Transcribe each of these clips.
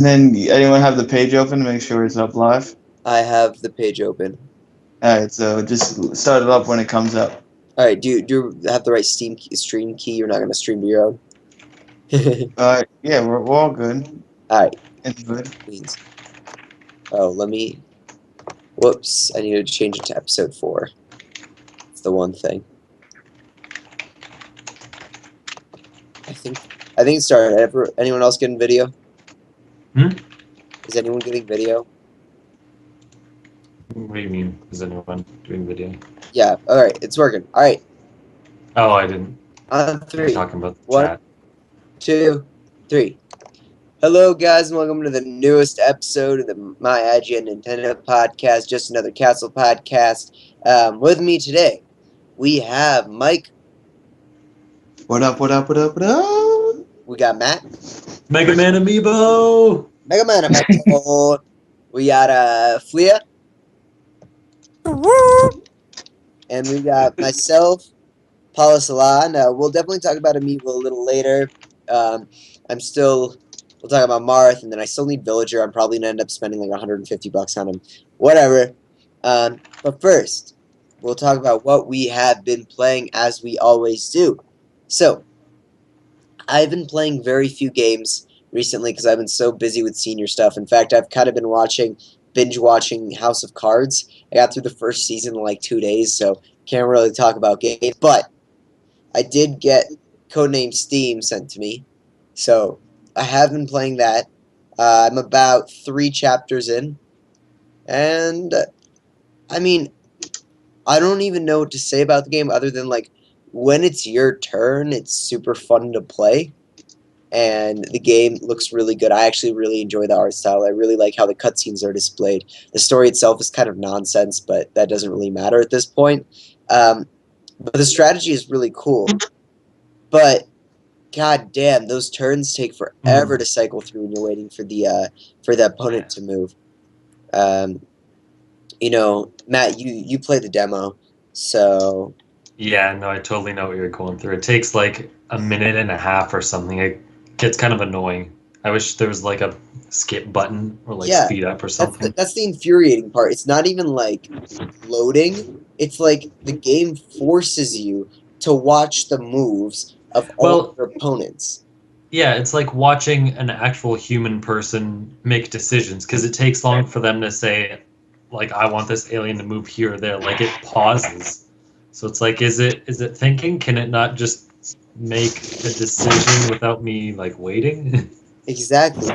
And then anyone have the page open to make sure it's up live? I have the page open. Alright, so just start it up when it comes up. All right, do you have the right stream key? You're not gonna stream to your own. Yeah, we're all good. All right, It's good. means. Oh, let me. Whoops! I need to change it to episode 4. It's the one thing. I think it started. Anyone else getting video? Hmm? Is anyone getting video? What do you mean? Is anyone doing video? Yeah. All right, it's working. All right. Oh, I didn't. On You're 3. talking about the 1, chat. 2, 3. Hello, guys, and welcome to the newest episode of the My IGN Nintendo podcast, just another Castle podcast. With me today, we have Mike. What up, what up, what up, what up? We got Matt. Mega Man Amiibo! Mega Man Amiibo. We got Flia. And we got myself, Paula Salon. We'll definitely talk about Amiibo a little later. We'll talk about Marth, and then I still need Villager. I'm probably going to end up spending like $150 on him. Whatever. But first, we'll talk about what we have been playing as we always do. So, I've been playing very few games recently because I've been so busy with senior stuff. In fact, I've kind of been binge watching House of Cards. I got through the first season in like 2 days, so can't really talk about games. But I did get Code Name S.T.E.A.M sent to me, so I have been playing that. I'm about 3 chapters in, and I mean, I don't even know what to say about the game other than like when it's your turn, it's super fun to play. And the game looks really good. I actually really enjoy the art style. I really like how the cutscenes are displayed. The story itself is kind of nonsense, but that doesn't really matter at this point. But the strategy is really cool. But god damn, those turns take forever to cycle through when you're waiting for the opponent to move. You know, Matt, you play the demo, so Yeah, no, I totally know what you're going through. It takes like a minute and a half or something. It gets kind of annoying. I wish there was like a skip button or like yeah, speed up or something. that's the infuriating part. It's not even like loading. It's like the game forces you to watch the moves of all Well, your opponents. yeah, it's like watching an actual human person make decisions because it takes long for them to say, like, I want this alien to move here or there. Like it pauses. So it's like, is it thinking? Can it not just make a decision without me like waiting? Exactly.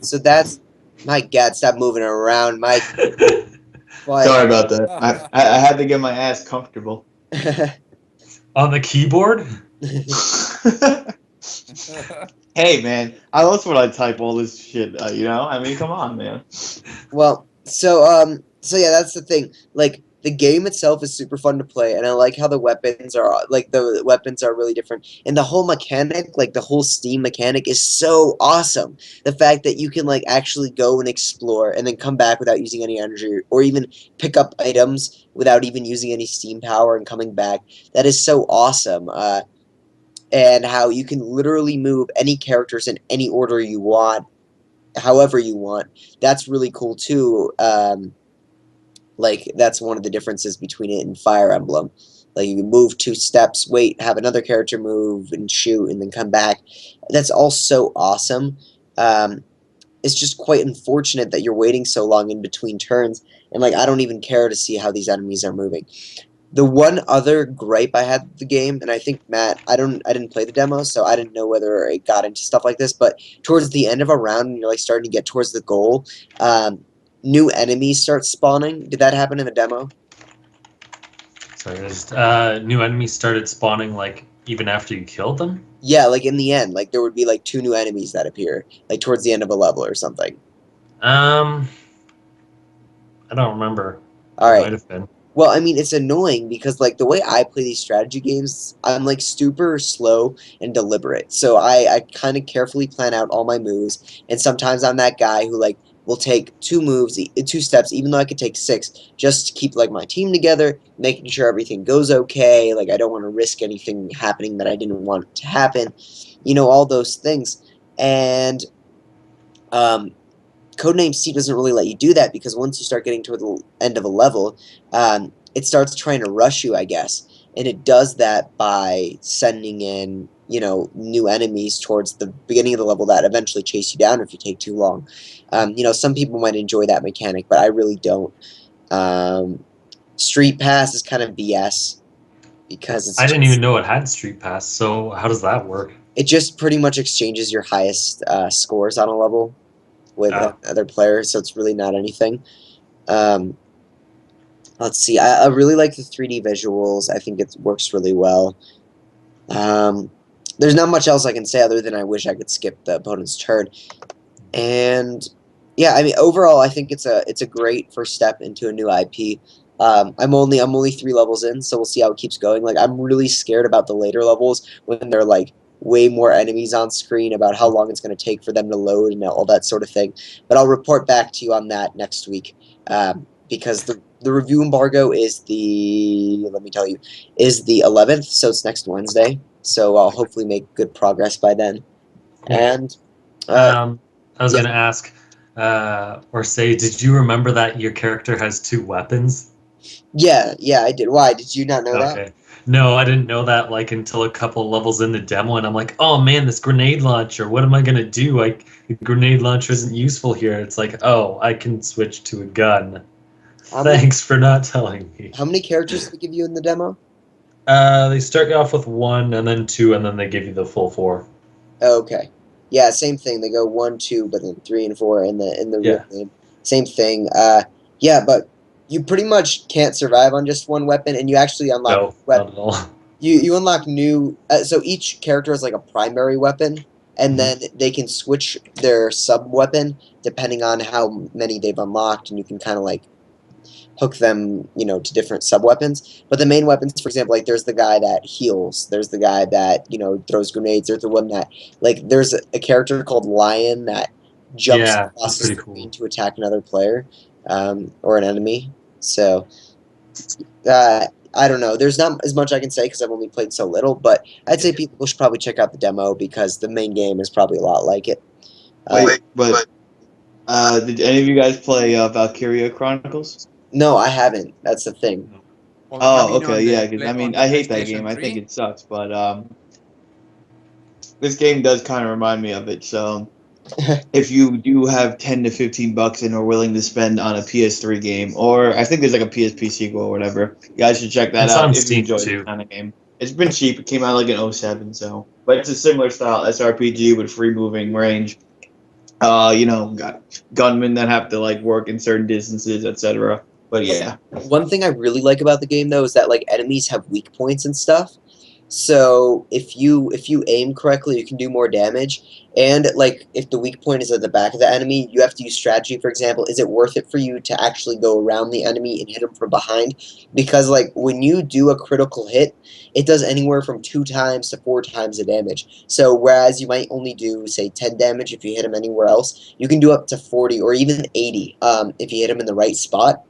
So that's my god. Stop moving around, Mike. But Sorry about that. I had to get my ass comfortable. On the keyboard? Hey, man, I also want to type all this shit, you know? I mean, come on, man. well, so yeah, that's the thing. Like the game itself is super fun to play, and I like how the weapons are really different, and the whole mechanic, like the whole Steam mechanic, is so awesome. The fact that you can like actually go and explore, and then come back without using any energy, or even pick up items without even using any Steam power and coming back. That is so awesome. And how you can literally move any characters in any order you want, however you want. That's really cool too. Like that's one of the differences between it and Fire Emblem. Like you can move 2 steps, wait, have another character move and shoot, and then come back. That's all so awesome. Um, it's just quite unfortunate that you're waiting so long in between turns, and like I don't even care to see how these enemies are moving. The one other gripe I had with the game, and I think Matt, I didn't play the demo, so I didn't know whether it got into stuff like this, but towards the end of a round, when you're like starting to get towards the goal, new enemies start spawning. Did that happen in the demo? Sorry, just, new enemies started spawning like even after you killed them? Yeah, like in the end, like there would be like 2 new enemies that appear, like towards the end of a level or something. I don't remember. All There right. might have been. Well, I mean, it's annoying because, like, the way I play these strategy games, I'm, like, super slow and deliberate. So I kind of carefully plan out all my moves, and sometimes I'm that guy who, like, will take 2 moves, 2 steps, even though I could take 6, just to keep, like, my team together, making sure everything goes okay. Like, I don't want to risk anything happening that I didn't want to happen. You know, all those things. And Um, Code Name S.T.E.A.M doesn't really let you do that because once you start getting toward the end of a level, it starts trying to rush you, I guess. And it does that by sending in, new enemies towards the beginning of the level that eventually chase you down if you take too long. Some people might enjoy that mechanic, but I really don't. Um, Street Pass is kind of BS because I didn't even know it had Street Pass. So how does that work? it just pretty much exchanges your highest scores on a level with Uh, other players, so it's really not anything. Um, let's see. I really like the 3D visuals. I think it works really well. Um, there's not much else I can say other than I wish I could skip the opponent's turn. And yeah, I mean overall, I think it's a great first step into a new IP. I'm only 3 levels in, so we'll see how it keeps going. Like I'm really scared about the later levels when they're like way more enemies on screen, about how long it's going to take for them to load and all that sort of thing. But I'll report back to you on that next week, because the review embargo is let me tell you, is the 11th, so it's next Wednesday. So I'll hopefully make good progress by then. cool. And Um, I was yeah, gonna ask, or say, did you remember that your character has 2 weapons? yeah, I did. Why? Did you not know that? Okay. No, I didn't know that like until a couple levels in the demo, and I'm like, oh man, this grenade launcher. What am I gonna do? Like, the grenade launcher isn't useful here. It's like, oh, I can switch to a gun. How many Thanks for not telling me. how many characters did they give you in the demo? They start you off with 1, and then 2, and then they give you the full 4. Oh, okay. Yeah, same thing. They go 1, 2, but then 3 and 4 in the real Yeah. game. Same thing. Yeah, but you pretty much can't survive on just one weapon, and you actually unlock No, not at all. you unlock new. So each character has like a primary weapon, and Mhm. then they can switch their sub weapon depending on how many they've unlocked, and you can kind of like hook them, to different sub weapons. But the main weapons, for example, like there's the guy that heals, there's the guy that throws grenades, there's the one that there's a character called Lion that jumps Yeah, across that's the pretty screen cool. to attack another player, or an enemy. So I don't know. There's not as much I can say because I've only played so little, but I'd say people should probably check out the demo because the main game is probably a lot like it. Wait, but did any of you guys play Valkyria Chronicles? No, I haven't. That's the thing. Oh, okay, yeah. Because I mean, I hate that game. I think it sucks, but this game does kind of remind me of it. So if you do have 10 to 15 bucks and are willing to spend on a PS3 game, or I think there's like a PSP sequel or whatever, you guys should check that It's on out if you Steam enjoy this too. kind of game. It's been cheap. It came out like in '07, so but it's a similar style SRPG with free moving range. Got gunmen that have to like work in certain distances, etc. But yeah, One thing I really like about the game though is that like enemies have weak points and stuff. So if you aim correctly, you can do more damage. And like if the weak point is at the back of the enemy, you have to use strategy. For example, is it worth it for you to actually go around the enemy and hit him from behind? Because like when you do a critical hit, it does anywhere from 2 times to 4 times the damage. So whereas you might only do say 10 damage if you hit him anywhere else, you can do up to 40 or even 80 if you hit him in the right spot.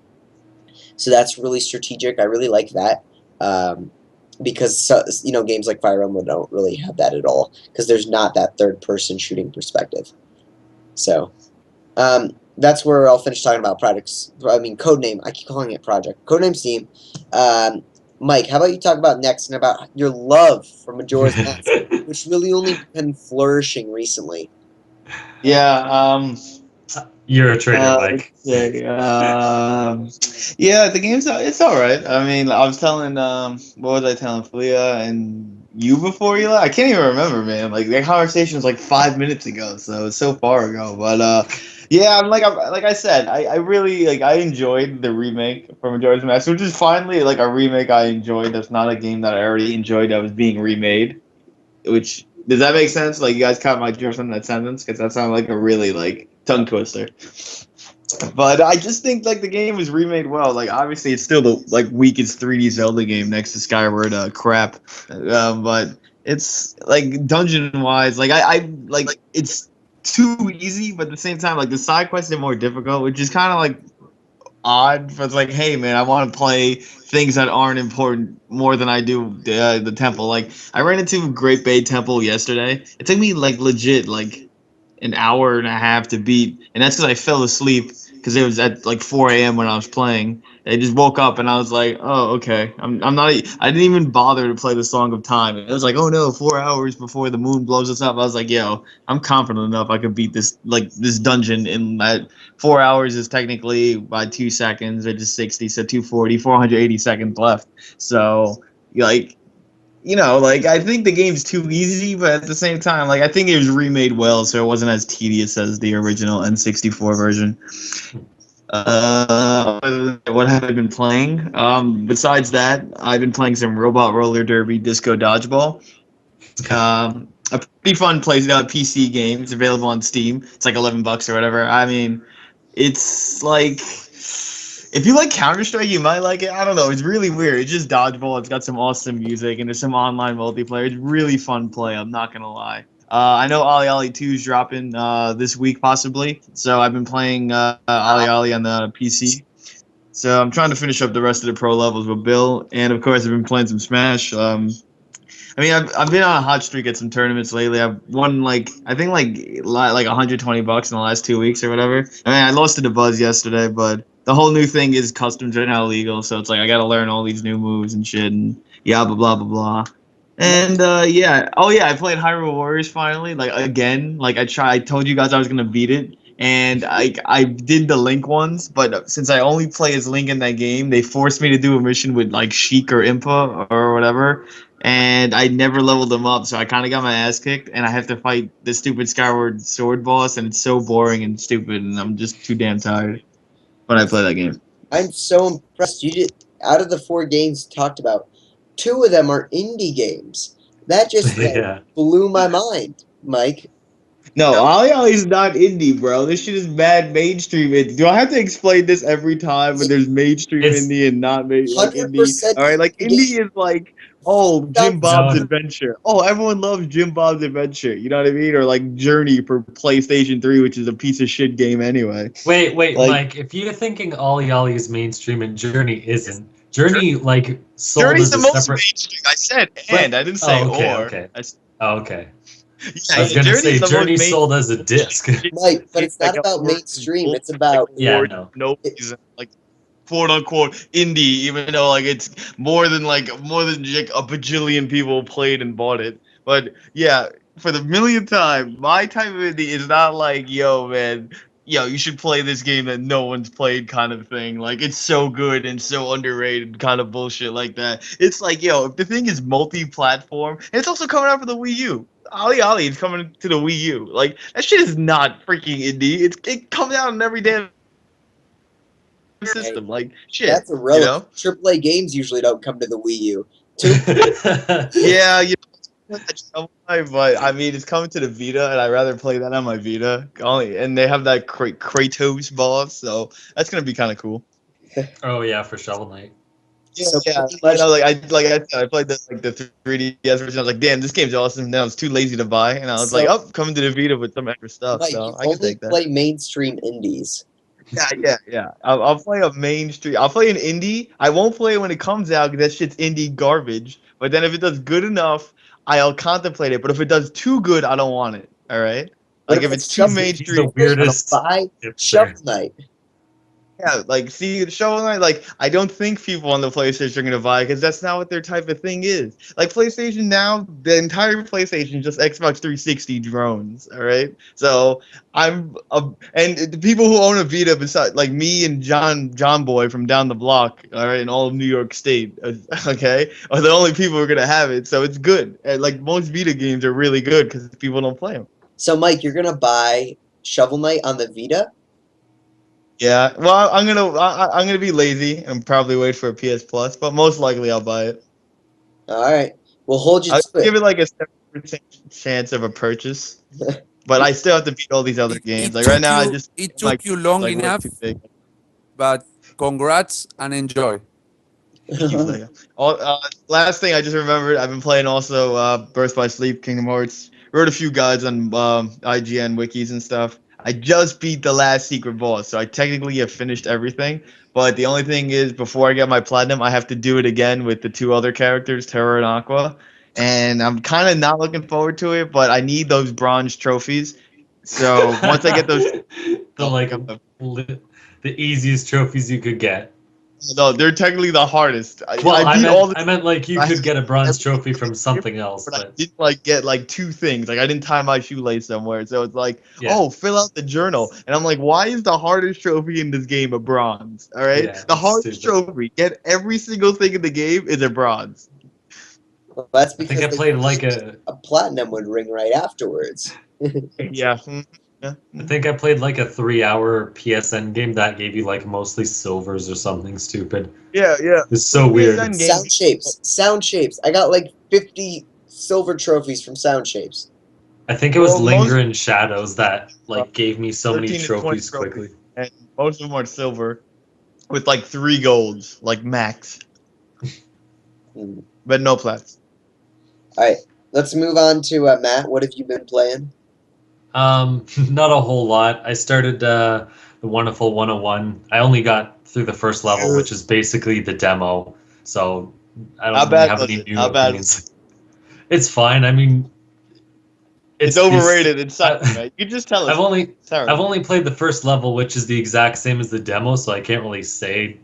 So that's really strategic. I really like that, because games like Fire Emblem don't really have that at all because there's not that third-person shooting perspective. So that's where I'll finish talking about projects. I mean, Codename. I keep calling it project. Codename S.T.E.A.M. Mike, how about you talk about next and about your love for Majora's Mask, which really only been flourishing recently. yeah. You're a traitor, Let's Mike. see. Yeah, the game's it's all right. I mean, I was telling what was I telling Flia and you before you left? I can't even remember, man. Like that conversation was like 5 minutes ago, so it's so far ago. But yeah, like I said, I really like I enjoyed the remake from Majora's Mask, which is finally like a remake I enjoyed. That's not a game that I already enjoyed that was being remade. Which does that make sense? Like you guys caught my drift on that sentence because that sounded like a really like tongue twister. But I just think like the game was remade well. Like obviously it's still the like weakest 3D Zelda game next to Skyward crap, but it's like dungeon wise, like I like it's too easy, but at the same time like the side quests are more difficult, which is kind of like odd. But it's like, hey man, I want to play things that aren't important more than I do the temple. Like I ran into Great Bay Temple yesterday. It took me like legit like an hour and a half to beat, and that's because I fell asleep because it was at like 4 a.m. when I was playing. I just woke up and I was like, oh, okay. I'm not. I didn't even bother to play the Song of Time. It was like, oh no, 4 hours before the moon blows us up. I was like, yo, I'm confident enough I could beat this dungeon in that 4 hours is technically by 2 seconds, which is 60, so 240, 480 seconds left. So like like I think the game's too easy, but at the same time, like I think it was remade well, so it wasn't as tedious as the original N64 version. What have I been playing? Besides that, I've been playing some Robot Roller Derby Disco Dodgeball. A pretty fun PC game. It's available on Steam. It's like $11 or whatever. I mean, it's like if you like Counter Strike, you might like it. I don't know. It's really weird. It's just dodgeball. It's got some awesome music and there's some online multiplayer. It's really fun play. I'm not gonna lie. I know Ollie Ollie 2 is dropping this week possibly. So I've been playing Ollie Ollie on the PC. So I'm trying to finish up the rest of the pro levels with Bill, and of course I've been playing some Smash. I mean, I've been on a hot streak at some tournaments lately. I've won I think like $120 in the last 2 weeks or whatever. I mean, I lost to the Buzz yesterday, but the whole new thing is customs are now legal, so it's like I got to learn all these new moves and shit, and yeah, blah blah blah blah. And yeah, oh yeah, I played Hyrule Warriors finally, like again. Like I told you guys I was gonna beat it, and I did the Link ones, but since I only play as Link in that game, they forced me to do a mission with like Sheik or Impa or whatever, and I never leveled them up, so I kind of got my ass kicked, and I have to fight the stupid Skyward Sword boss, and it's so boring and stupid, and I'm just too damn tired when I play that game. I'm so impressed. You did out of the 4 games talked about, 2 of them are indie games. That just Yeah. blew my mind, Mike. No, Ollie Ollie's not indie, bro. This shit is mad mainstream indie. Do I have to explain this every time when there's mainstream It's- indie and not like indie? 100% All right, like indie is like, oh, Jim Bob's No. Adventure. Oh, everyone loves Jim Bob's Adventure. You know what I mean? Or like Journey for PlayStation 3, which is a piece of shit game anyway. Wait, Like Mike. If you're thinking Ollie Ollie is mainstream and Journey isn't, Journey like sold Journey's as the a most separate. mainstream. I said But- and. I didn't say okay, or. okay. I s- Okay. yeah, I was gonna Journey's say the most Journey mainstream. sold as a disc. Mike, but it's Like not a about word mainstream. bull- It's about Yeah, I word know. no reason, like quote unquote indie, even though like it's more than like a bajillion people played and bought it. But yeah, for the millionth time, my type of indie is not like, yo man, yo, you should play this game that no one's played kind of thing. Like it's so good and so underrated kind of bullshit like that. It's like, yo, if the thing is multi-platform, and it's also coming out for the Wii U. Ollie Ollie is coming to the Wii U. Like that shit is not freaking indie. It comes out on every damn system. Like shit, that's irrelevant. AAA games usually don't come to the Wii U. Yeah, but I mean, it's coming to the Vita, and I'd rather play that on my Vita. Only, and they have that Kratos boss, so that's gonna be kind of cool. Oh yeah, for Shovel Knight. Yeah, So yeah. pretty much, I said, I played the 3DS version. I was like, damn, this game's awesome. Then I was too lazy to buy, and I was like, So- oh, coming to the Vita with some extra stuff. Mike, So you I can only take that. play mainstream indies. Yeah. I'll play a mainstream. I'll play an indie. I won't play it when it comes out because that shit's indie garbage. But then if it does good enough, I'll contemplate it. But if it does too good, I don't want it. All right. What Like if about it's too Shovel Knight? He's the mainstream, weirdest. Buy hipster. Shovel Knight. yeah. Like see the Shovel Knight. Like I don't think people on the PlayStation are gonna buy it because that's not what their type of thing is. Like PlayStation now, the entire PlayStation is just Xbox 360 drones. All right. So and the people who own a Vita, besides like me and John Boy from down the block, all right, in all of New York State, okay, are the only people who are gonna have it. So it's good. And like most Vita games are really good because people don't play them. So, Mike, you're gonna buy Shovel Knight on the Vita? Yeah. Well, I'm gonna be lazy and probably wait for a PS Plus, but most likely I'll buy it. All right, we'll hold you I'll to give it. it like a 70% chance of a purchase, but I still have to beat all these other games. Like right now, I just it my took you long like way enough, too big. but congrats and enjoy. Thank you, Flia. Last thing I just remembered, I've been playing also Birth by Sleep, Kingdom Hearts. Wrote a few guides on IGN wikis and stuff. I just beat the last secret boss, so I technically have finished everything. But the only thing is, before I get my platinum, I have to do it again with the 2 other characters, Terra and Aqua. And I'm kind of not looking forward to it, but I need those bronze trophies. So once I get those, the easiest trophies you could get. no, they're technically the hardest. Well, I beat all the. I meant like you I could get a bronze every trophy single from game, something else, but I but didn't like get like two things. Like I didn't tie my shoelace somewhere, so it's like, yeah, oh, fill out the journal, and I'm like, why is the hardest trophy in this game a bronze? All right, yeah, the it's hardest stupid. trophy, get every single thing in the game is a bronze. Well, that's I think because I played like a platinum would ring right afterwards. Yeah. Yeah. I think I played like a 3-hour PSN game that gave you like mostly silvers or something stupid. Yeah. It's so weird. PSN game. Sound shapes. I got like 50 silver trophies from sound shapes. I think it was Well, Linger most in Shadows that like gave me so many 13 to 20 trophies trophies, quickly. and most of them are silver, with like 3 golds, like max, but no plats. All right, let's move on to Matt. What have you been playing? Not a whole lot. I started the Wonderful 101. I only got through the first level, which is basically the demo. So I How don't really bad have was any it? new How bad? opinions. It's fine. I mean, It's overrated. It's sucking, right? You just tell us. I've only Sorry. I've only played the first level, which is the exact same as the demo, so I can't really say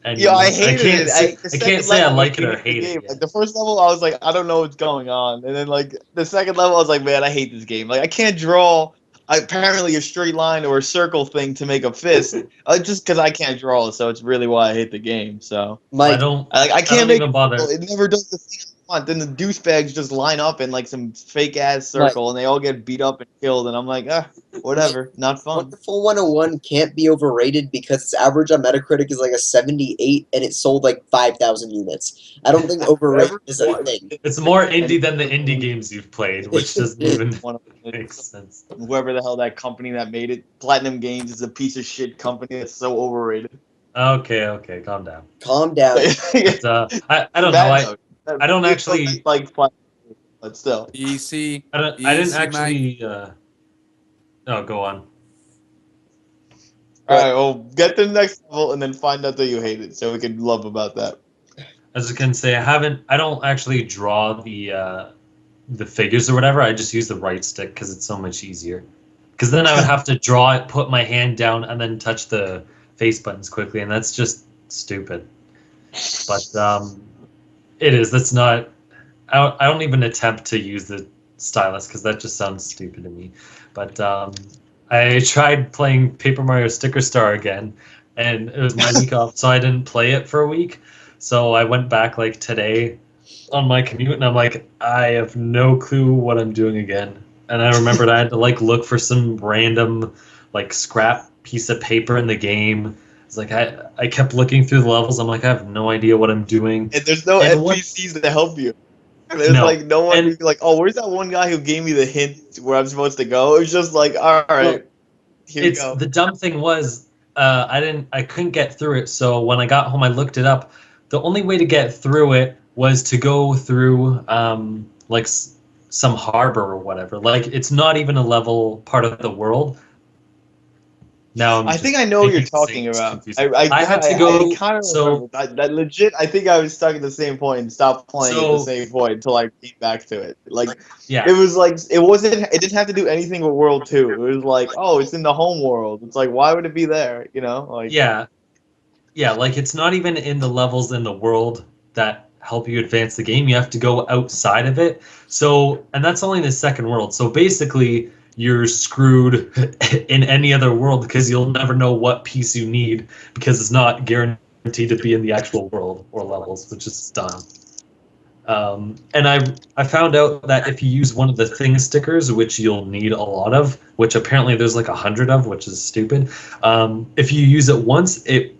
any Yeah, I more. hated can't it. say, The I can't second say I level like it made or me hate hate the it game. yet. Like the first level, I was like, I don't know what's going on, and then like the second level, I was like, man, I hate this game. Like I can't draw apparently a straight line or a circle thing to make a fist, just because I can't draw. So it's really why I hate the game. So I Mike, don't I I can't don't make even it. bother. It never does the thing I want. Then the douchebags just line up in like some fake ass Mike. circle, and they all get beat up and killed. And I'm like, whatever, not fun. Wonderful 101 can't be overrated because its average on Metacritic is like a 78 and it sold like 5,000 units. I don't think overrated is a thing. It's more indie than the indie games you've played, which doesn't even make sense. Whoever the hell that company that made it, Platinum Games, is a piece of shit company that's so overrated. Okay, calm down. Calm down. But, I don't know. I don't actually. like Platinum, but still. Easy. I didn't Easy, Mike. actually. Oh, go on. All right, well, get to the next level and then find out that you hate it, so we can love about that. As I can say, I don't actually draw the figures or whatever. I just use the right stick because it's so much easier. Because then I would have to draw it, put my hand down, and then touch the face buttons quickly, and that's just stupid. But it is. That's not. I don't even attempt to use the stylus because that just sounds stupid to me. But I tried playing Paper Mario Sticker Star again, and it was my week off, so I didn't play it for a week. So I went back like today on my commute, and I'm like, I have no clue what I'm doing again. And I remembered I had to like look for some random like scrap piece of paper in the game. It's like I kept looking through the levels. I'm like, I have no idea what I'm doing. And there's no And NPCs to help you. There's No. like no one And- who's like, oh, where's that one guy who gave me the hint where I'm supposed to go? It was just like, all right, here you go. The dumb thing was I couldn't get through it. So when I got home, I looked it up. The only way to get through it was to go through like some harbor or whatever. Like it's not even a level part of the world. Now I think I know what you're talking about. I had to go. I kind of So remember that legit. I think I was stuck at the same point and stopped playing at the So- same point until I came back to it. Like yeah, it was like it wasn't. It didn't have to do anything with World 2. It was like, oh, it's in the home world. It's like, why would it be there? You know, like yeah. Like it's not even in the levels in the world that help you advance the game. You have to go outside of it. So, and that's only the second world. So basically, you're screwed in any other world because you'll never know what piece you need because it's not guaranteed to be in the actual world or levels, which is dumb. And I found out that if you use one of the thing stickers, which you'll need a lot of, which apparently there's like 100 of, which is stupid. If you use it once, it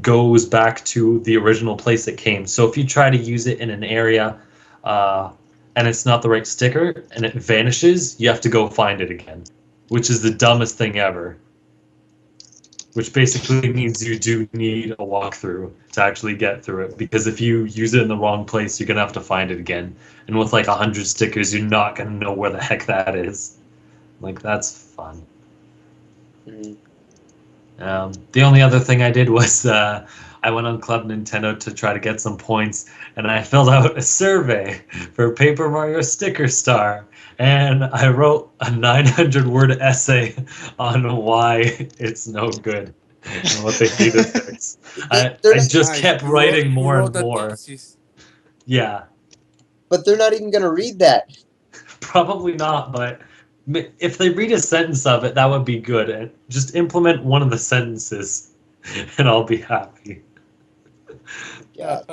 goes back to the original place it came. So if you try to use it in an area and it's not the right sticker and it vanishes, you have to go find it again, which is the dumbest thing ever. Which basically means you do need a walkthrough to actually get through it, because if you use it in the wrong place, you're gonna have to find it again. And with like 100 stickers, you're not gonna know where the heck that is. Like that's fun. Mhm. The only other thing I did was I I went on Club Nintendo to try to get some points, and I filled out a survey for Paper Mario Sticker Star, and I wrote a 900-word essay on why it's no good and what they need to fix. I just Nice. kept You wrote- writing you more wrote and a more. thesis. Yeah, But they're not even gonna read that. probably not, but if they read a sentence of it, that would be good. And just implement one of the sentences, and I'll be happy. God.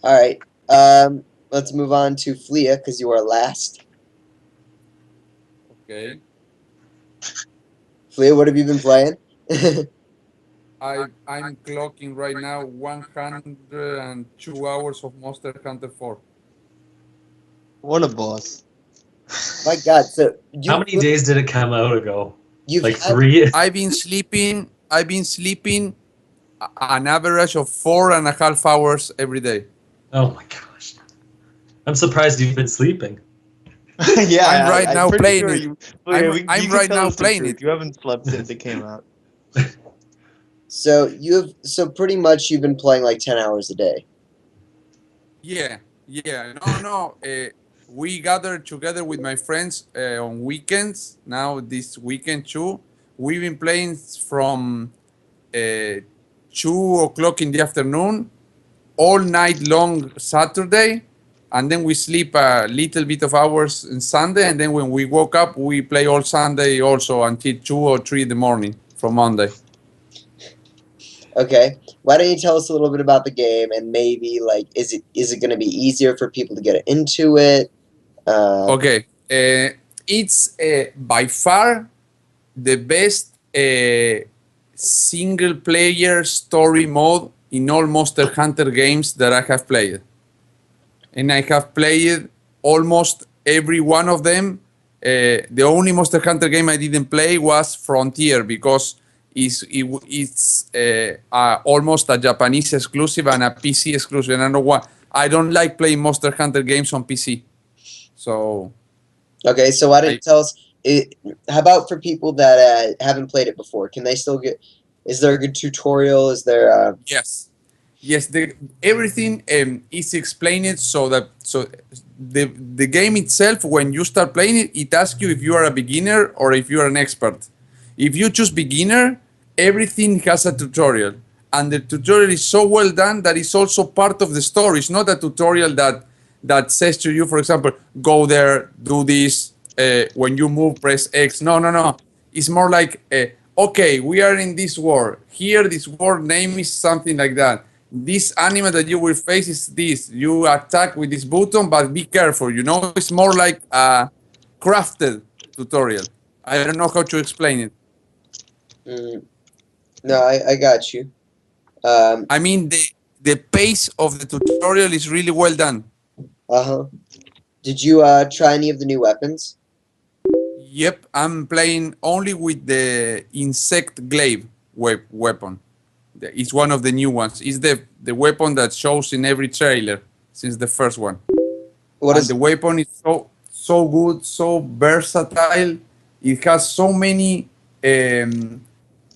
All right. Let's move on to Flia because you are last. Okay. Flia, what have you been playing? I'm clocking right now 102 hours of Monster Hunter 4. What a boss. My God. So How many days did it come out ago? you've Like had 3? I've been sleeping an average of 4.5 hours every day. Oh my gosh. I'm surprised you've been sleeping. Yeah, I'm right I'm now pretty playing sure it. you. You I'm can right tell now us the playing truth. it. You haven't slept since it came out. so pretty much you've been playing like 10 hours a day. Yeah, yeah. No. We gather together with my friends on weekends. Now this weekend too, we've been playing from 2 o'clock in the afternoon, all night long Saturday, and then we sleep a little bit of hours on Sunday, and then when we woke up, we play all Sunday also until 2 or 3 in the morning from Monday. Okay. Why don't you tell us a little bit about the game and maybe like is it going to be easier for people to get into it? Okay, it's by far the best single player story mode in all Monster Hunter games that I have played. And I have played almost every one of them. The only Monster Hunter game I didn't play was Frontier because it's almost a Japanese exclusive and a PC exclusive. And I know what I don't like playing Monster Hunter games on PC. So Okay, so why don't you I tell us how about for people that haven't played it before? Can they still get is there a good tutorial? Is there Yes, yes. Everything is explained so the game itself, when you start playing it, it asks you if you are a beginner or if you are an expert. If you choose beginner, everything has a tutorial, and the tutorial is so well done that it's also part of the story. It's not a tutorial that says to you, for example, go there, do this. When you move, press X. No. It's more like, okay, we are in this world. Here, this world name is something like that. This animal that you will face is this. You attack with this button, but be careful. It's more like a crafted tutorial. I don't know how to explain it. mm, no, I got you. Um I mean, the pace of the tutorial is really well done. uh-huh. Did you try any of the new weapons? Yep, I'm playing only with the insect glaive weapon. It's one of the new ones. It's the weapon that shows in every trailer since the first one. What And is the weapon is so good, so versatile. It has um,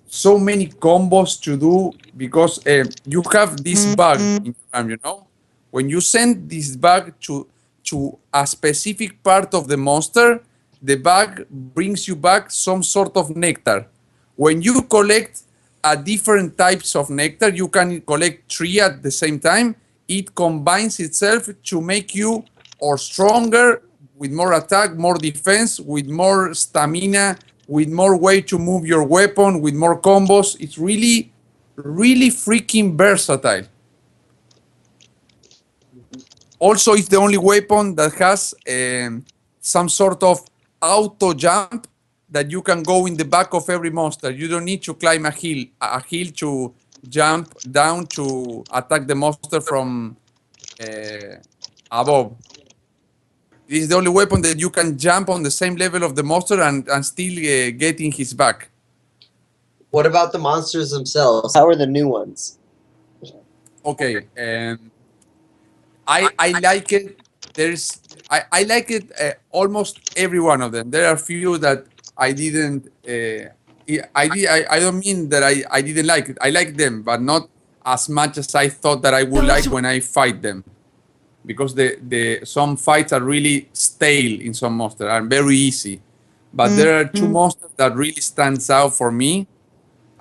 so many combos to do because you have this bug in your arm. When you send this bug to a specific part of the monster, the bug brings you back some sort of nectar. When you collect a different types of nectar, you can collect 3 at the same time. It combines itself to make you or stronger, with more attack, more defense, with more stamina, with more way to move your weapon, with more combos. It's really, really freaking versatile. Also, it's the only weapon that has some sort of auto jump that you can go in the back of every monster. You don't need to climb a hill to jump down to attack the monster from uh, above. This is the only weapon that you can jump on the same level of the monster and still get in his back. what about the monsters themselves? How are the new ones? Okay, I like it. I like it almost every one of them. There are few that I didn't I don't mean that I didn't like it. I like them, but not as much as I thought that I would like when I fight them. Because the some fights are really stale in some monsters, are very easy. But there are two monsters that really stands out for me,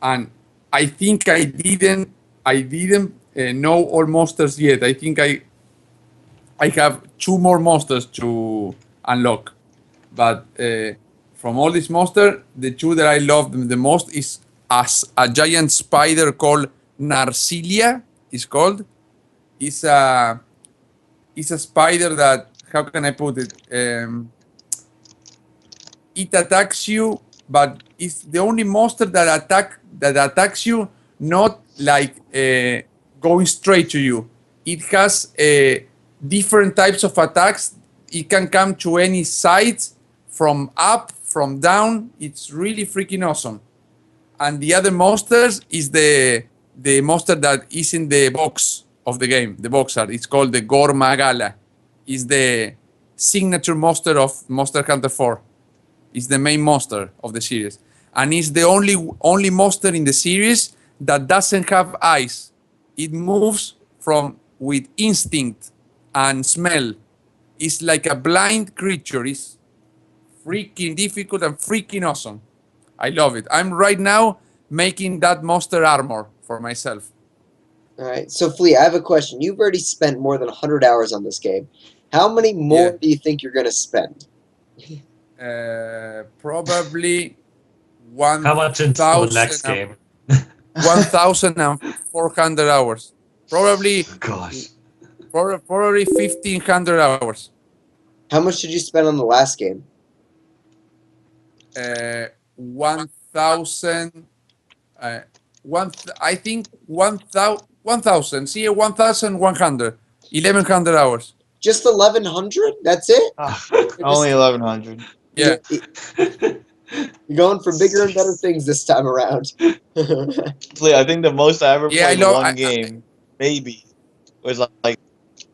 and I think I didn't know all monsters yet. I think I have two more monsters to unlock. But from all these monsters, the two that I love the most is as a giant spider called Narcilia. Is called. It's a spider that, how can I put it? It attacks you, but it's the only monster that attacks you, not like going straight to you. It has different types of attacks. It can come to any side, from up, from down. It's really freaking awesome. And the other monsters is the monster that is in the box of the game, the box art. It's called the Gormagala. Is the signature monster of Monster Hunter 4. Is the main monster of the series, and it's the only monster in the series that doesn't have eyes. It moves from with instinct and smell. It's like a blind creature. It's freaking difficult and freaking awesome. I love it. I'm right now making that monster armor for myself. All right. So, Flia, I have a question. You've already spent more than 100 hours on this game. How many more Yeah. do you think you're going to spend? Probably How much until the next 1,000 game? 1,400 hours. Probably Gosh. probably 1,500 hours. How much did you spend on the last game? 1,000. I think 1,000. See, 1,100. 1,100 hours. Just 1,100? That's it? Only 1,100. Yeah. You're going for bigger and better things this time around. I think the most I ever Yeah, I played love. one game, maybe, was like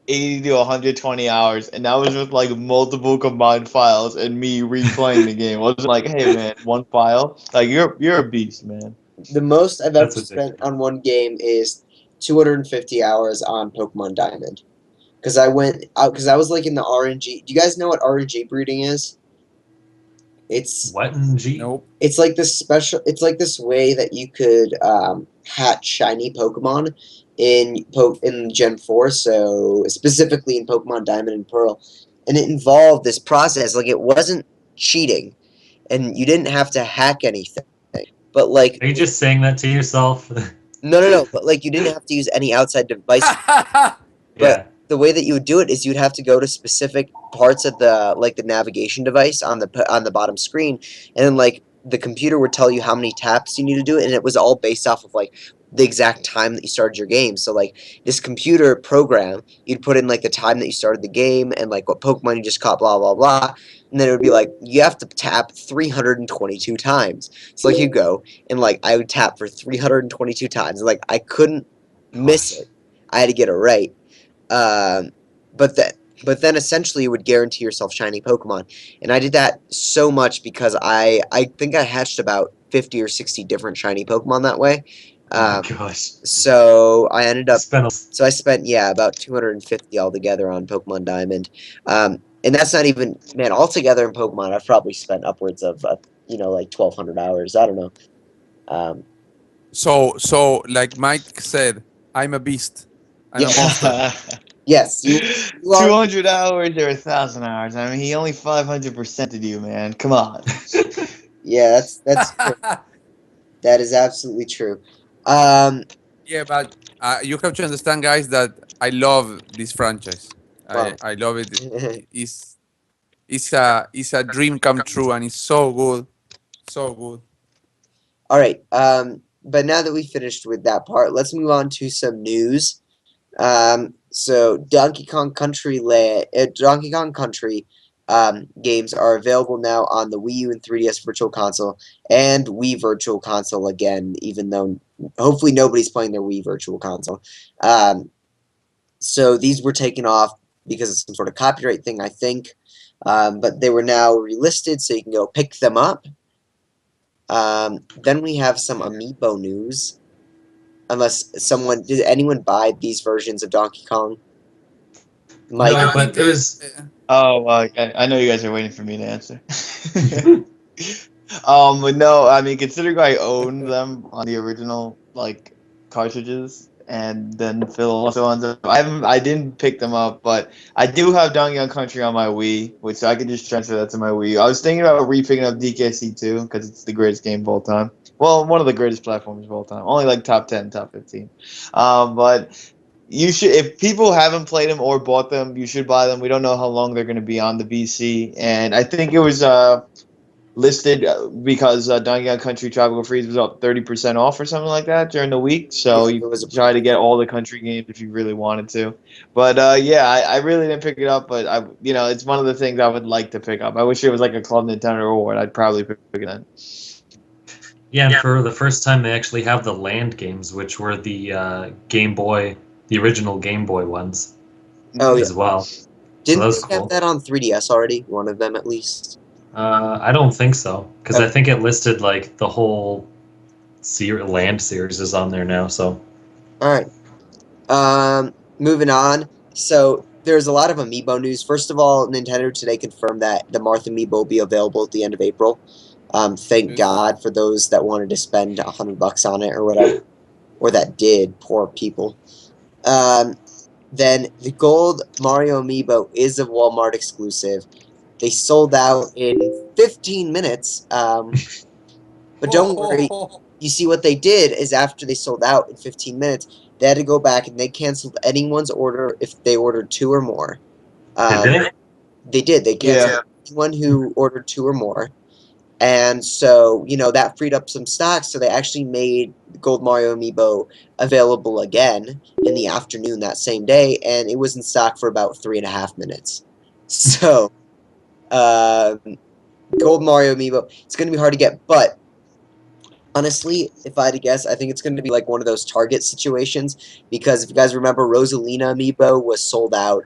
80 to 120 hours, and that was with like multiple combined files and me replaying the game. It wasn't like, hey man, one file. Like you're a beast, man. The most I've ever That's spent ridiculous. on one game is 250 hours on Pokemon Diamond. Because I went out, because I was like in the RNG. Do you guys know what RNG breeding is? It's What in G? Nope. it's like this special. It's like this way that you could hatch shiny Pokemon in Gen 4. So specifically in Pokemon Diamond and Pearl, and it involved this process. Like it wasn't cheating, and you didn't have to hack anything. But like, Are you just saying that to yourself? no. But like, you didn't have to use any outside device. Yeah. But the way that you would do it is you'd have to go to specific parts of the navigation device on the bottom screen, and then like the computer would tell you how many taps you need to do it, and it was all based off of like the exact time that you started your game. So like this computer program, you'd put in like the time that you started the game and like what Pokemon you just caught, blah blah blah, and then it would be like you have to tap 322 times. So like you go and like I would tap for 322 times, and like I couldn't miss it. I had to get it right. But then essentially you would guarantee yourself shiny Pokemon, and I did that so much because I think I hatched about 50 or 60 different shiny Pokemon that way. Oh my gosh. So I ended up. Spent So I spent about 250 altogether on Pokemon Diamond, and that's not even, man, altogether in Pokemon I've probably spent upwards of like 1,200 hours. I don't know. So like Mike said, I'm a beast. I'm a monster. Yes, you are. 200 hours or 1,000 hours. I mean, he only 500%ed you, man. Come on. Yeah, that's true. That is absolutely true. Yeah, but you have to understand, guys, that I love this franchise. Wow. I love it. It's a dream come true, and it's so good, so good. All right. But now that we finished with that part, let's move on to some news. So Donkey Kong Country games are available now on the Wii U and 3DS Virtual Console and Wii Virtual Console again, even though hopefully nobody's playing their Wii Virtual Console. So these were taken off because of some sort of copyright thing, I think. But they were now relisted, so you can go pick them up. Then we have some amiibo news. Did anyone buy these versions of Donkey Kong? Mike, No, but it was. Oh, I know you guys are waiting for me to answer. But no, I mean, considering I own them on the original like cartridges, and then Phil also owns them. I didn't pick them up, but I do have Donkey Kong Country on my Wii, which I could just transfer that to my Wii. I was thinking about re-picking up DKC 2 because it's the greatest game of all time. Well, one of the greatest platforms of all time. Only like top 10, top 15. But you should, if people haven't played them or bought them, you should buy them. We don't know how long they're going to be on the BC, and I think it was listed because Donkey Kong Country Tropical Freeze was up 30% off or something like that during the week. So Yeah, you it was could try to get all the country games if you really wanted to. But yeah, I really didn't pick it up, but it's one of the things I would like to pick up. I wish it was like a Club Nintendo award. I'd probably pick it up. Yeah, and for the first time, they actually have the land games, which were the Game Boy, the original Game Boy ones Oh, yeah. as well. So Didn't that was they have cool. that on 3DS already? One of them at least. I don't think so, because I Okay. think it listed like the whole land series is on there now. So All right. Moving on. So there's a lot of amiibo news. First of all, Nintendo today confirmed that the Marth amiibo will be available at the end of April. Thank God for those that wanted to spend $100 on it or whatever, or that did. Poor people. Then the gold Mario amiibo is a Walmart exclusive. They sold out in 15 minutes. But don't worry. You see, what they did is after they sold out in 15 minutes, they had to go back and they canceled anyone's order if they ordered 2 or more. did they? They did. They canceled anyone who ordered 2 or more. And so, that freed up some stock. So they actually made Gold Mario Amiibo available again in the afternoon that same day. And it was in stock for about 3.5 minutes. So, Gold Mario Amiibo, it's going to be hard to get. But honestly, if I had to guess, I think it's going to be like one of those Target situations. Because if you guys remember, Rosalina Amiibo was sold out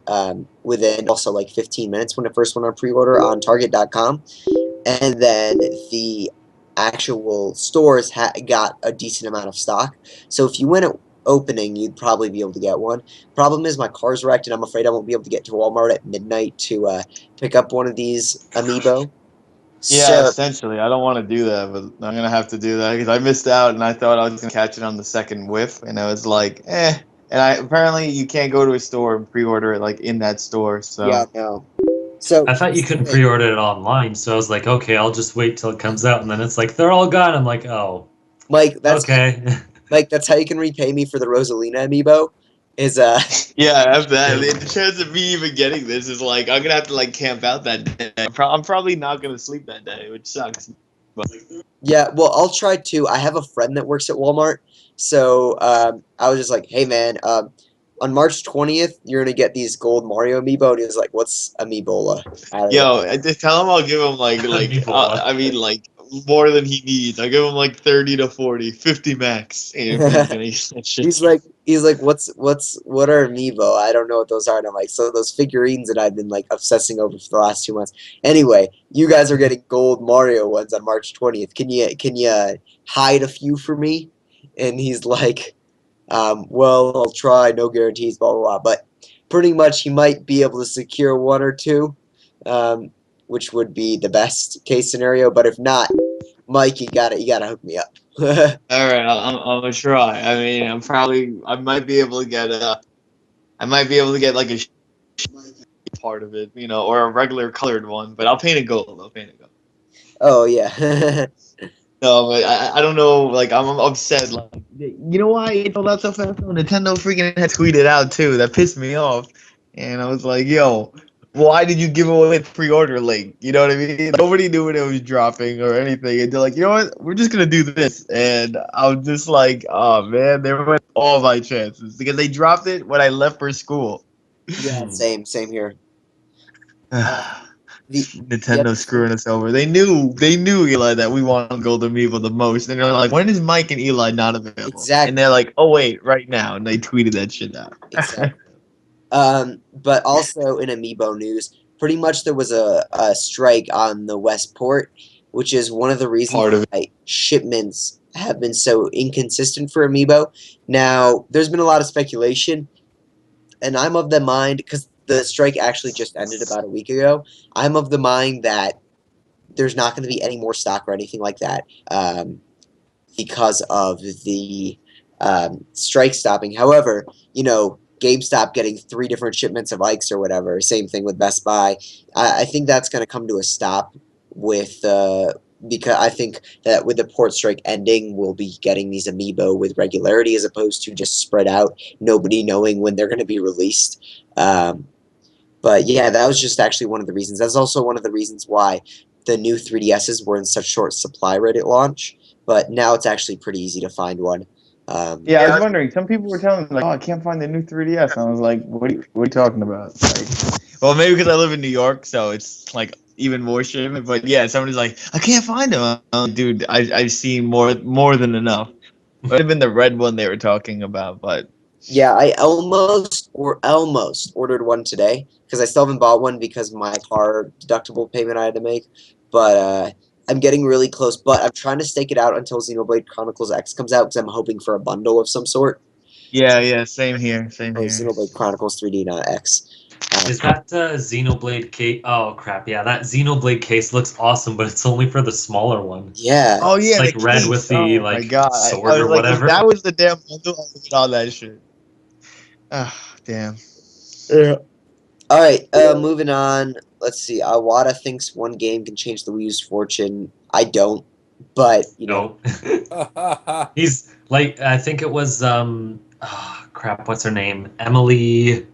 within also like 15 minutes when it first went on pre-order on Target.com. And then the actual stores got a decent amount of stock. So if you went at opening, you'd probably be able to get one. Problem is my car's wrecked, and I'm afraid I won't be able to get to Walmart at midnight to pick up one of these amiibo. Yeah, So essentially. I don't want to do that, but I'm gonna have to do that because I missed out, and I thought I was gonna catch it on the second whiff, and I was like, eh. And apparently you can't go to a store and pre-order it like in that store. yeah, So no. So I thought you here's the couldn't thing. pre-order it online, so I was like, okay, I'll just wait till it comes out, and then it's like they're all gone. I'm like, oh, Mike, okay. that's how you can repay me for the Rosalina amiibo. Is yeah, after that, Yeah. the chance of me even getting this is like I'm gonna have to like camp out that day. I'm probably not gonna sleep that day, which sucks. But Yeah, well, I'll try to. I have a friend that works at Walmart, so I was just like, "Hey, man, on March 20th, you're gonna get these gold Mario amiibo." And he was like, "What's amiibola?" I don't know. yo, I just tell him I'll give him Ebola. I mean like more than he needs. I'll give him like 30 to 40, 50 max if he's gonna use that shit. He's like, what are amiibo? I don't know what those are. And I'm like, so those figurines that I've been like obsessing over for the last 2 months. Anyway, you guys are getting gold Mario ones on March 20th. Can you hide a few for me? And he's like, well, I'll try. No guarantees. Blah blah blah. But pretty much, he might be able to secure 1 or 2, which would be the best case scenario. But if not, Mike, you gotta hook me up. All right, I'm gonna try. I mean, I might be able to get like a part of it, or a regular colored one, but I'll paint it gold. Oh yeah. No, but I don't know. Like I'm upset. Like you know why it sold out so fast? Nintendo freaking had tweeted out too. That pissed me off, and I was like, "Yo, why did you give away the pre-order link?" You know what I mean? Nobody knew when it was dropping or anything, and they're like, "You know what? We're just gonna do this." And I was just like, "Oh man, they ruined all my chances because they dropped it when I left for school." Yeah, same here. The the Nintendo other thing, screwing us over. They knew Eli that we wanted Golden Amiibo the most, and they're like, "When is Mike and Eli not available?" And exactly, they're like, "Oh wait, right now," and they tweeted that shit out. exactly. But also in Amiibo news, pretty much there was a strike on the West Port which is one of the reasons Part of it. why shipments have been so inconsistent for Amiibo. Now, there's been a lot of speculation, and I'm of the mind, because the strike actually just ended about a week ago, I'm of the mind that there's not going to be any more stock or anything like that because of the strike stopping. However, GameStop getting 3 different shipments of Ikes or whatever, same thing with Best Buy. I think that's going to come to a stop with because I think that with the port strike ending, we'll be getting these Amiibo with regularity as opposed to just spread out, nobody knowing when they're going to be released. But yeah, that was just actually one of the reasons. That's also one of the reasons why the new 3DSs were in such short supply right at launch. But now it's actually pretty easy to find one. Yeah, I was wondering. Some people were telling me like, "Oh, I can't find the new 3DS," and I was like, what are you talking about?" Like, well, maybe because I live in New York, so it's like even more shipment. But yeah, somebody's like, "I can't find them." I'm like, dude, I've seen more than enough. It would have been the red one they were talking about, but Yeah, I almost ordered one today because I still haven't bought one because my car deductible payment I had to make. But I'm getting really close. But I'm trying to stake it out until Xenoblade Chronicles X comes out because I'm hoping for a bundle of some sort. yeah, same here. Oh, Xenoblade Chronicles 3D, not X. Is that Xenoblade case? Oh crap! Yeah, that Xenoblade case looks awesome, but it's only for the smaller one. Yeah. Oh yeah, Like the red case. with the Oh my like god, sword I was or like, if whatever. that was the damn bundle, I would get all that shit. Ah, damn. Yeah. All right, moving on. Let's see. Awada thinks one game can change the Wii U's fortune. I don't, but No. He's like, I think it was crap, what's her name? Emily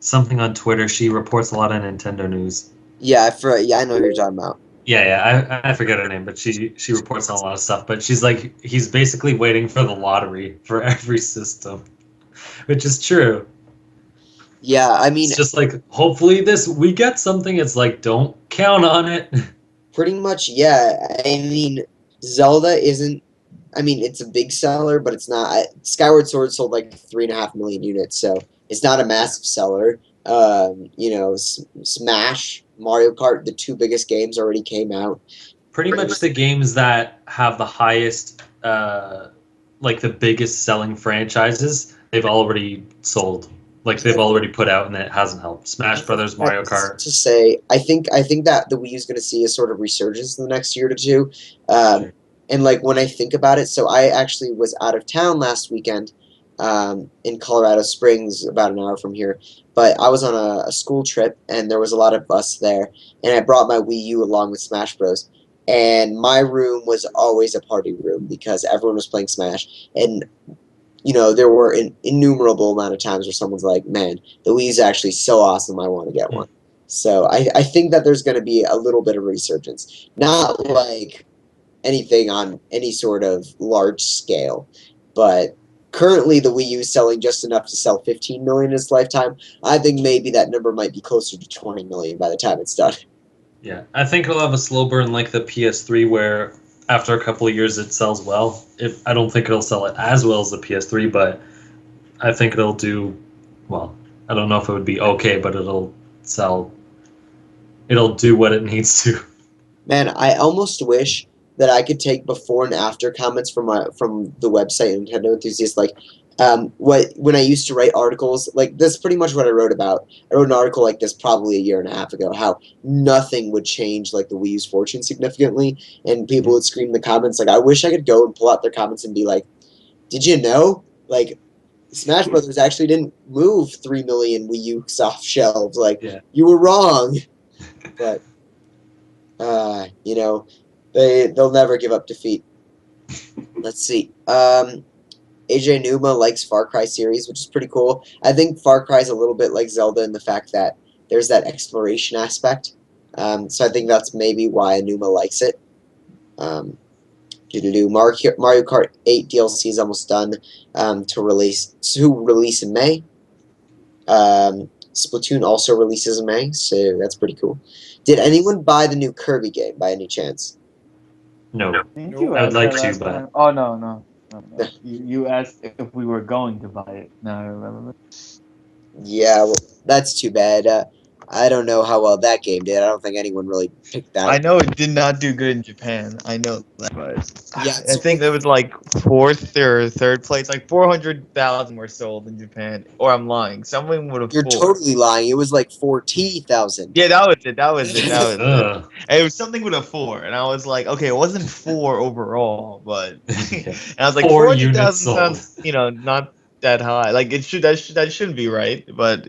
something on Twitter. She reports a lot of Nintendo news. yeah, I know who you're talking about. I forget her name, but she reports on a lot of stuff. But she's like, he's basically waiting for the lottery for every system, which is true. Yeah, I mean, It's just like, hopefully we get something. It's like, don't count on it. pretty much, yeah. I mean, Zelda isn't. I mean, it's a big seller, but it's not. Skyward Sword sold like 3.5 million units, so it's not a massive seller. Smash, Mario Kart, the 2 biggest games already came out. Pretty much the games that have the highest, like the biggest selling franchises, they've already sold. Like they've already put out, and it hasn't helped. Smash Brothers, Mario Kart. To say, I think that the Wii U is going to see a sort of resurgence in the next year to two. Sure. And like when I think about it, so I actually was out of town last weekend, in Colorado Springs, about an hour from here. But I was on a school trip, and there was a lot of us there, and I brought my Wii U along with Smash Bros. And my room was always a party room because everyone was playing Smash, and there were an innumerable amount of times where someone's like, "Man, the Wii is actually so awesome. I want to get one." So I think that there's going to be a little bit of resurgence, not like anything on any sort of large scale, but currently the Wii U is selling just enough to sell 15 million in its lifetime. I think maybe that number might be closer to 20 million by the time it's done. Yeah, I think it'll have a slow burn like the PS3, where after a couple of years it sells well. I don't think it'll sell it as well as the PS3, but I think it'll do well. I don't know if it would be okay, but it'll sell. It'll do what it needs to. Man, I almost wish that I could take before and after comments from the website Nintendo Enthusiast. Like, when I used to write articles, like this, is pretty much what I wrote about. I wrote an article like this probably a year and a half ago. How nothing would change like the Wii U's fortune significantly, and people would scream in the comments like, "I wish I could go and pull out their comments and be like, did you know like." Smash Brothers actually didn't move 3 million Wii U soft shelves. Like, Yeah. you were wrong. But they'll never give up defeat. Let's see. AJ Numa likes Far Cry series, which is pretty cool. I think Far Cry is a little bit like Zelda in the fact that there's that exploration aspect. So I think that's maybe why Numa likes it. Mario Kart 8 DLC is almost done to release in May. Splatoon also releases in May, so that's pretty cool. Did anyone buy the new Kirby game by any chance? No. Didn't No. you I would ask like that to, last but time? Oh no. You asked if we were going to buy it. No, I remember. Yeah, well, that's too bad. I don't know how well that game did. I don't think anyone really picked that. I know it did not do good in Japan. I know that, but Yeah, I think it was like fourth or third place. Like 400,000 were sold in Japan. Or I'm lying. Someone would have You're four. totally lying. It was like 40,000. Yeah, that was it. That was it. That was it. Ugh. It was something with a four, and I was like, okay, it wasn't four overall, but Yeah. and I was like, 4 400,000 units sold. sounds, not that high. Like that shouldn't be right, but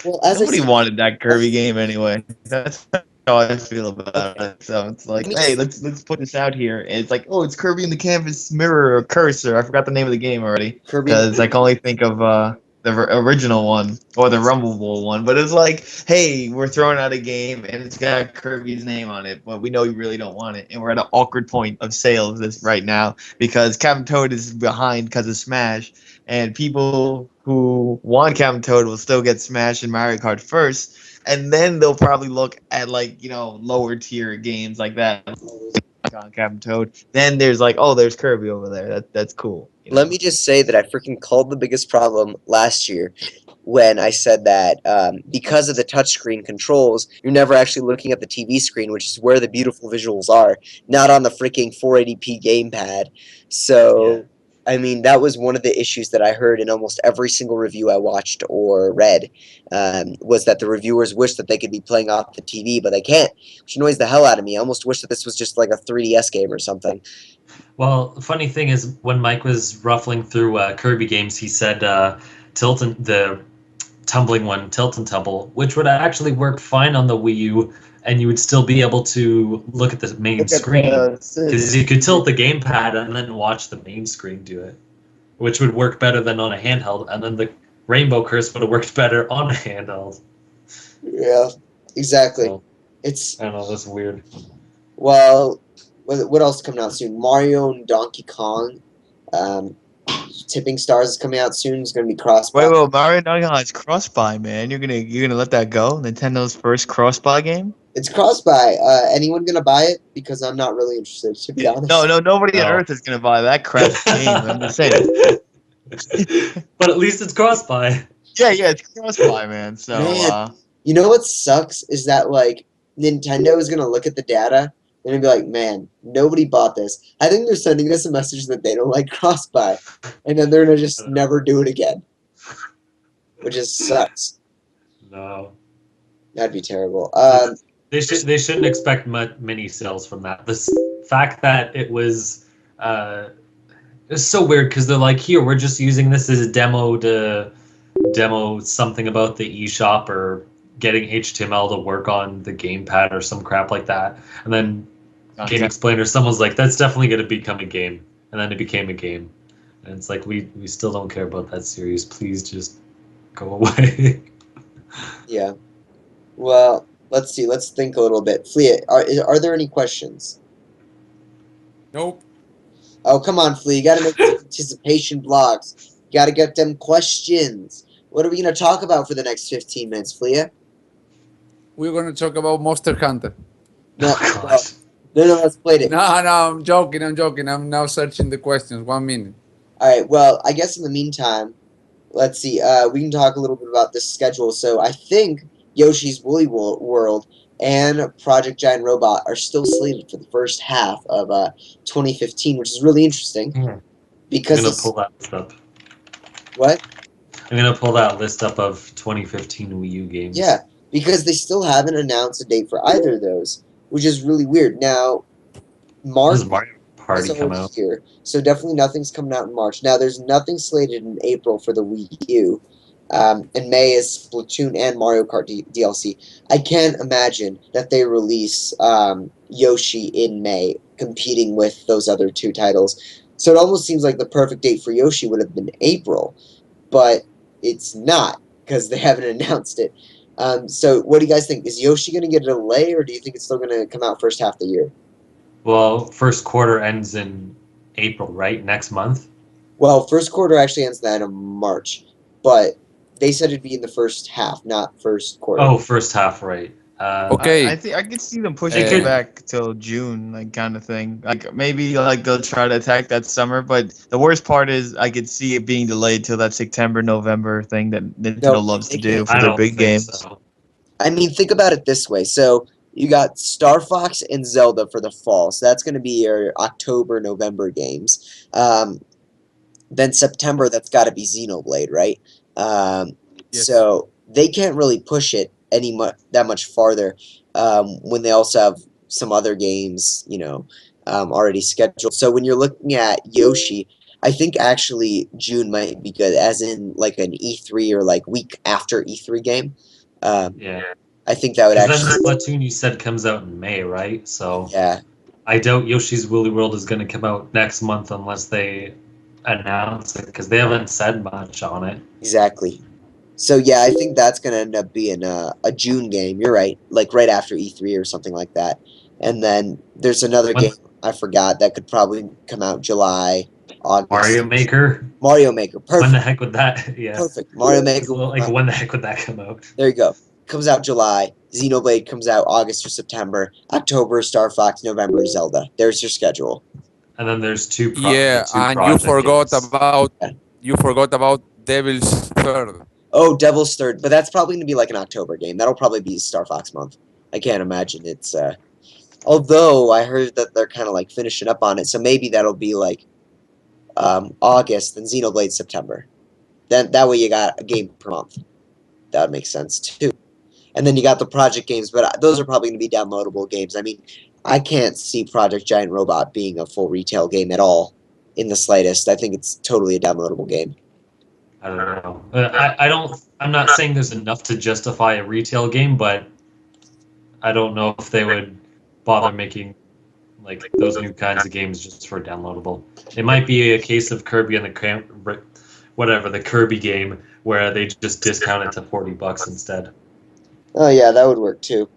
Well, as I nobody said, wanted that Kirby game anyway. That's how I feel about it. So it's like, Let me hey, just- let's put this out here, and it's like, oh, it's Kirby in the canvas mirror or cursor. I forgot the name of the game already Kirby. because I can only think of original one or the Rumble Bowl one. But it's like, hey, we're throwing out a game and it's got Kirby's name on it, but we know you really don't want it, and we're at an awkward point of sales this right now because Captain Toad is behind because of Smash, and people who want Captain Toad will still get Smash and Mario Kart first, and then they'll probably look at like lower tier games like that on Captain Toad. Then there's like, oh, there's Kirby over there. That's cool. Let me just say that I freaking called the biggest problem last year when I said that because of the touchscreen controls, you're never actually looking at the TV screen, which is where the beautiful visuals are, not on the freaking 480p gamepad. So, I mean, that was one of the issues that I heard in almost every single review I watched or read, was that the reviewers wish that they could be playing off the TV, but they can't, which annoys the hell out of me. I almost wish that this was just like a 3DS game or something. Well, the funny thing is, when Mike was ruffling through Kirby games, he said the tumbling one, Tilt and Tumble, which would actually work fine on the Wii U, and you would still be able to look at the main screen because you could tilt the gamepad and then watch the main screen do it, which would work better than on a handheld. And then the Rainbow Curse would have worked better on a handheld. Yeah, exactly. So, It's I don't know, that's weird. Well, what else is coming out soon? Mario and Donkey Kong. Tipping Stars is coming out soon. It's going to be cross-buy. Wait, Mario Donkey Kong is cross-buy, man. You're gonna let that go? Nintendo's first cross-buy game? It's cross-buy. Anyone going to buy it? Because I'm not really interested, to be honest. No, nobody on No. Earth is gonna buy that crap game. I'm just saying. But at least it's cross-buy. Yeah, it's cross-buy, man. So, Man. You know what sucks is that, like, Nintendo is going to look at the data and be like, man, nobody bought this. I think they're sending us a message that they don't like cross-buy. And then they're going to just never do it again. Which just sucks. No. That'd be terrible. They shouldn't expect many sales from that. This fact that it was it's so weird because they're like, here, we're just using this as a demo to demo something about the eShop or getting HTML to work on the gamepad or some crap like that. And then Game Explainer, someone's like, that's definitely going to become a game. And then it became a game. And it's like, we still don't care about that series. Please just go away. Yeah. Well, let's see. Let's think a little bit. Flia, are there any questions? Nope. Oh, come on, Flia. You got to make some anticipation blogs. You got to get them questions. What are we going to talk about for the next 15 minutes, Flia? We're going to talk about Monster Hunter. No, Oh, gosh. none of us played it. No, I'm joking. I'm now searching the questions. 1 minute. All right. Well, I guess in the meantime, let's see. We can talk a little bit about this schedule. So I think Yoshi's Woolly World and Project Giant Robot are still slated for the first half of 2015, which is really interesting. I'm Because going to pull that list up. What? I'm going to pull that list up of 2015 Wii U games. Yeah, because they still haven't announced a date for either of those, which is really weird. Now, March Does Mario Party is come already out? here, so definitely nothing's coming out in March. Now, there's nothing slated in April for the Wii U. In May is Splatoon and Mario Kart DLC. I can't imagine that they release Yoshi in May, competing with those other two titles. So it almost seems like the perfect date for Yoshi would have been April, but it's not because they haven't announced it. So what do you guys think? Is Yoshi going to get a delay, or do you think it's still going to come out first half of the year? Well, first quarter ends in April, right? Next month? Well, first quarter actually ends the end of March, but they said it'd be in the first half, not first quarter. Oh, first half, right. Okay. I think I could see them pushing It it could- back till June, like kind of thing. Like maybe like they'll try to attack that summer, but the worst part is I could see it being delayed till that September November thing that Nintendo No, loves to they do can't. for I their don't big think games. so. I mean, think about it this way. So you got Star Fox and Zelda for the fall. So that's going to be your October, November games. Then September, that's got to be Xenoblade, right? Yes. So they can't really push it that much farther when they also have some other games, already scheduled. So when you're looking at Yoshi, I think actually June might be good, as in like an E3 or like week after E3 game. Yeah. I think that would Because then actually, Splatoon you said comes out in May, right? So yeah. I doubt Yoshi's Woolly World is going to come out next month unless they announce it, because they haven't said much on it. Exactly. So yeah, I think that's gonna end up being a June game. You're right, like right after E3 or something like that. And then there's another When- game I forgot that could probably come out July, August. Mario Maker. Mario Maker, When the perfect, heck would that? Yeah. perfect. Mario It's Maker. like when the heck would that come out? There you go. Comes out July. Xenoblade comes out August or September. October, Star Fox. November, Zelda. There's your schedule. And then there's two Yeah, two and you project forgot games. about Yeah. Devil's Third. Oh, Devil's Third, but that's probably gonna be like an October game. That'll probably be Star Fox month. I can't imagine it's. Although I heard that they're kind of like finishing up on it, so maybe that'll be like August, then Xenoblade September. Then that way you got a game per month. That would make sense too. And then you got the project games, but those are probably going to be downloadable games. I mean, I can't see Project Giant Robot being a full retail game at all, in the slightest. I think it's totally a downloadable game. I don't know. I don't. I'm not saying there's enough to justify a retail game, but I don't know if they would bother making like those new kinds of games just for downloadable. It might be a case of Kirby and the Kirby game where they just discount it to $40 instead. Oh yeah, that would work too.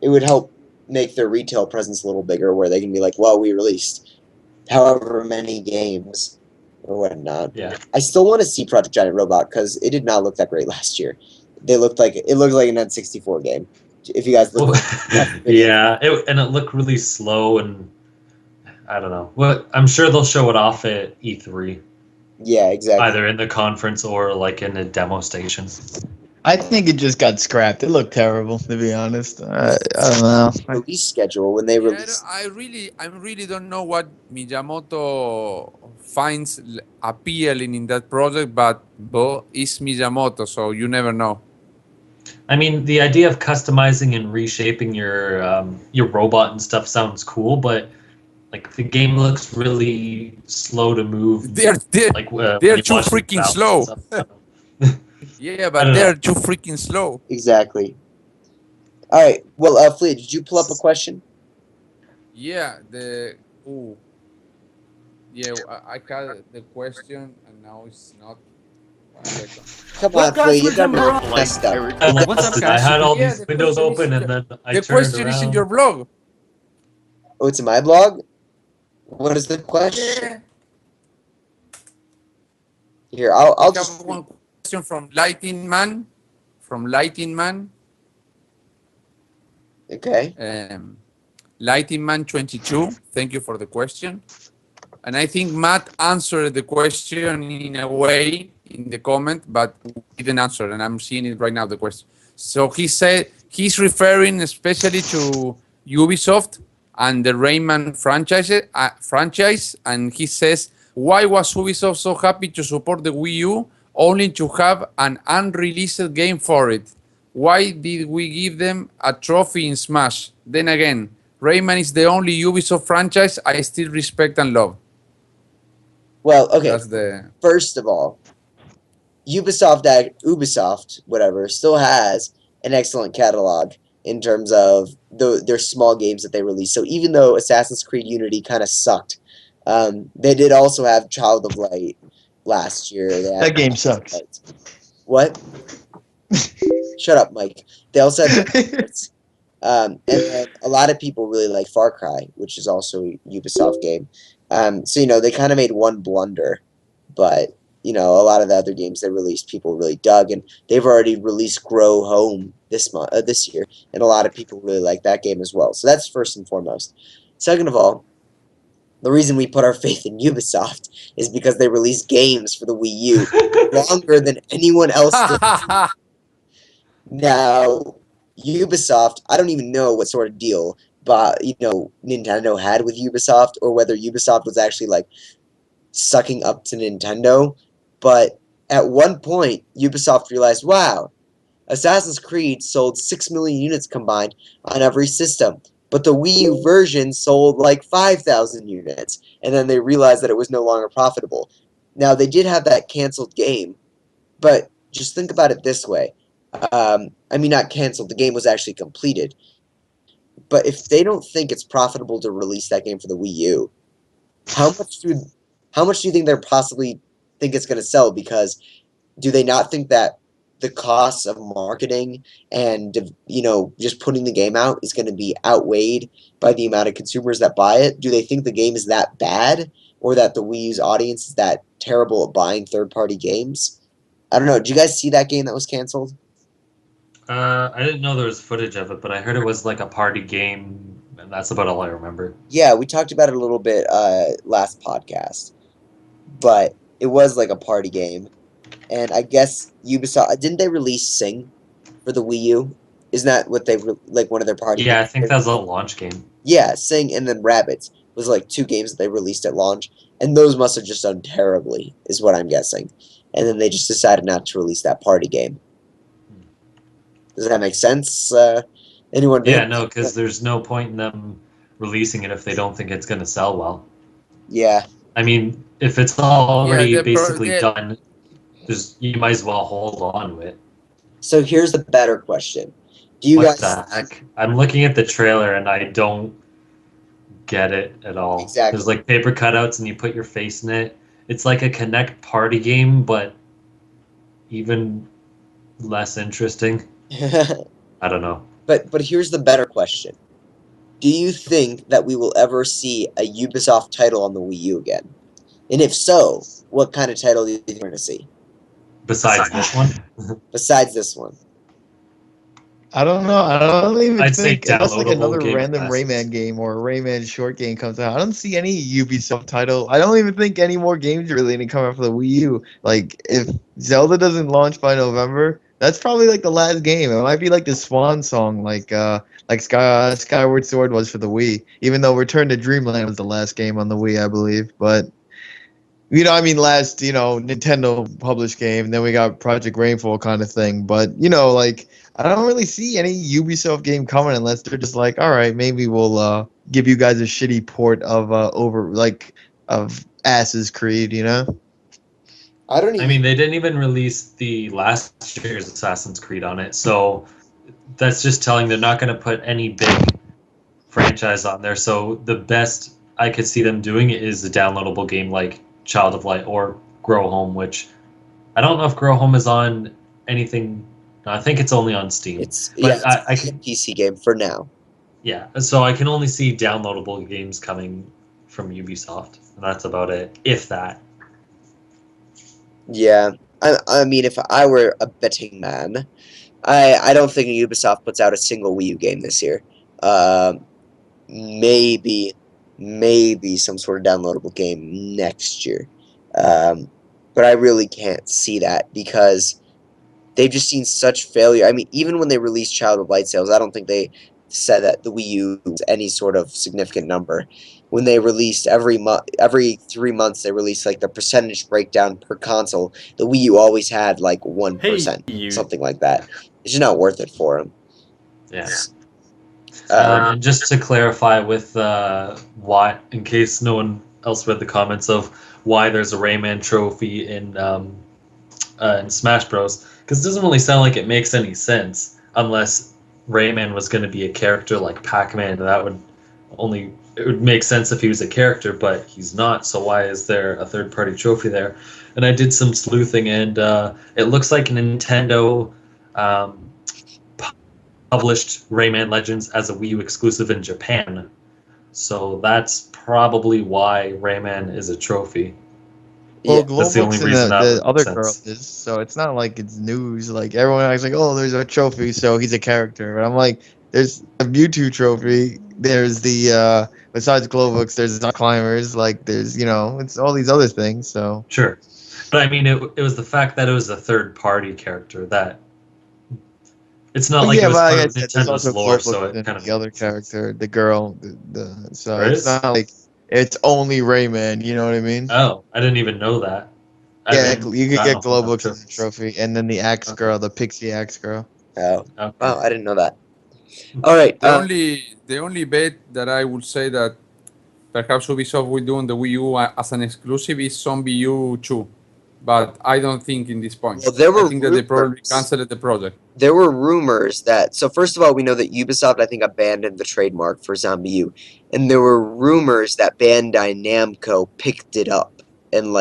It would help make their retail presence a little bigger, where they can be like, "Well, we released however many games or whatnot." Yeah. I still want to see Project Giant Robot because it did not look that great last year. It looked like an N64 game. If you guys look, Yeah, and it looked really slow, and I don't know. Well, I'm sure they'll show it off at E3, yeah, exactly. either in the conference or like in a demo station. I think it just got scrapped. It looked terrible, to be honest. I don't know. Release schedule when they Yeah, release. I really don't know what Miyamoto finds appealing in that project, but it's Miyamoto, so you never know. I mean, the idea of customizing and reshaping your robot and stuff sounds cool, but like the game looks really slow to move. They're Like they're when you too watch the freaking battles slow. and stuff. Yeah, I but don't know. they're too freaking slow. Exactly. All right. Well, Flia, did you pull up a question? Yeah, I had the question and now it's not. 1 second. Come Well, on, guys, Flia, you got remember- me messed up. I What's up, lost it. guys? I had all Yeah, these the windows question is open, in and then I The turned question around. is in your blog. Oh, it's in my blog. What is the question? Yeah. Here, I'll We have just. one question from Lighting Man. From Lighting Man. Okay. Lighting Man 22. Thank you for the question. And I think Matt answered the question in a way in the comment, but we didn't answer, and I'm seeing it right now, the question. So he said he's referring especially to Ubisoft and the Rayman franchise, and he says, why was Ubisoft so happy to support the Wii U only to have an unreleased game for it? Why did we give them a trophy in Smash? Then again, Rayman is the only Ubisoft franchise I still respect and love. Well, okay. That's the First of all, Ubisoft, whatever, still has an excellent catalog in terms of their small games that they release. So even though Assassin's Creed Unity kind of sucked, they did also have Child of Light last year. That game sucks. What? Shut up, Mike. They also had and then a lot of people really like Far Cry, which is also a Ubisoft game. So they kind of made one blunder, but a lot of the other games they released, people really dug, and they've already released Grow Home this year, and a lot of people really like that game as well. So that's first and foremost. Second of all, the reason we put our faith in Ubisoft is because they released games for the Wii U longer than anyone else did. Now, Ubisoft, I don't even know what sort of deal, but Nintendo had with Ubisoft, or whether Ubisoft was actually like sucking up to Nintendo. But at one point, Ubisoft realized, wow, Assassin's Creed sold 6 million units combined on every system, but the Wii U version sold like 5,000 units, and then they realized that it was no longer profitable. Now, they did have that canceled game, but just think about it this way. I mean, not canceled, the game was actually completed. But if they don't think it's profitable to release that game for the Wii U, how much do you think they're possibly think it's going to sell? Because do they not think that the costs of marketing and just putting the game out is going to be outweighed by the amount of consumers that buy it? Do they think the game is that bad, or that the Wii U's audience is that terrible at buying third-party games? I don't know. Did you guys see that game that was canceled? I didn't know there was footage of it, but I heard it was like a party game, and that's about all I remember. Yeah, we talked about it a little bit last podcast, but it was like a party game. And I guess Ubisoft, didn't they release Sing for the Wii U? Isn't that what like one of their party Yeah, I games? think that was a launch game. Yeah, Sing and then Rabbids was like two games that they released at launch, and those must have just done terribly, is what I'm guessing. And then they just decided not to release that party game. Does that make sense? Anyone? Yeah, no, because there's no point in them releasing it if they don't think it's going to sell well. Yeah. I mean, if it's already Yeah, basically done, you might as well hold on to it. So here's the better question. Do you What guys the heck? I'm looking at the trailer and I don't get it at all. Exactly. There's like paper cutouts and you put your face in it. It's like a Connect party game, but even less interesting. I don't know. But here's the better question. Do you think that we will ever see a Ubisoft title on the Wii U again? And if so, what kind of title do you think we're going to see? Besides this one? Besides this one. I don't know. I don't even I'd say think unless like downloadable another game random passes. Rayman game or a Rayman short game comes out. I don't see any Ubisoft title. I don't even think any more games are really gonna come out for the Wii U. Like if Zelda doesn't launch by November, that's probably like the last game. It might be like the swan song, like Skyward Sword was for the Wii. Even though Return to Dreamland was the last game on the Wii, I believe. But I mean, last, Nintendo published game, then we got Project Rainfall kind of thing. But, like, I don't really see any Ubisoft game coming unless they're just like, all right, maybe we'll give you guys a shitty port of of Assassin's Creed, I don't even. I mean, they didn't even release the last year's Assassin's Creed on it, so that's just telling they're not going to put any big franchise on there. So the best I could see them doing is a downloadable game like Child of Light or Grow Home, which I don't know if Grow Home is on anything. No, I think it's only on Steam. It's I a can, PC game for now. yeah. So I can only see downloadable games coming from Ubisoft, and that's about it, if that. Yeah. I mean, if I were a betting man, I don't think Ubisoft puts out a single Wii U game this year. Maybe some sort of downloadable game next year. But I really can't see that because they've just seen such failure. I mean, even when they released Child of Light sales, I don't think they said that the Wii U was any sort of significant number. When they released every 3 months, they released like the percentage breakdown per console. The Wii U always had like 1%, something like that. It's just not worth it for them. Yeah. Um, And just to clarify with why, in case no one else read the comments of why there's a Rayman trophy in Smash Bros, because it doesn't really sound like it makes any sense unless Rayman was going to be a character like Pac-Man. It would make sense if he was a character, but he's not. So why is there a third-party trophy there? And I did some sleuthing, and it looks like Nintendo published Rayman Legends as a Wii U exclusive in Japan. So that's probably why Rayman is a trophy. Yeah. Well, That's the only Glowbook's and reason that the would make other sense. girl is, so it's not like it's news. Like everyone acts like, oh, there's a trophy, so he's a character. But I'm like, there's a Mewtwo trophy. There's the besides Glowbooks, there's the climbers. Like there's it's all these other things. So Sure. But I mean, it was the fact that it was a third-party character that it's not like it yeah, was but part like I of said, there's Nintendo's also lore, so Glowbooks it and kind of the other character, the girl. So there it's is. not like it's only Rayman. You know what I mean? Oh, I didn't even know that. I Yeah, haven't you could gotten get a whole lot of Glowbooks in the trophies. trophy, and then the Axe Okay. Girl, the Pixie Axe Girl. Oh, Okay. wow, I didn't know that. All right. The only bet that I would say that perhaps Ubisoft will do on the Wii U as an exclusive is Zombie U 2, but I don't think in this point. Well, there I were think that they probably rumors. canceled the project. There were rumors that. So first of all, we know that Ubisoft, I think, abandoned the trademark for Zombie U, and there were rumors that Bandai Namco picked it up and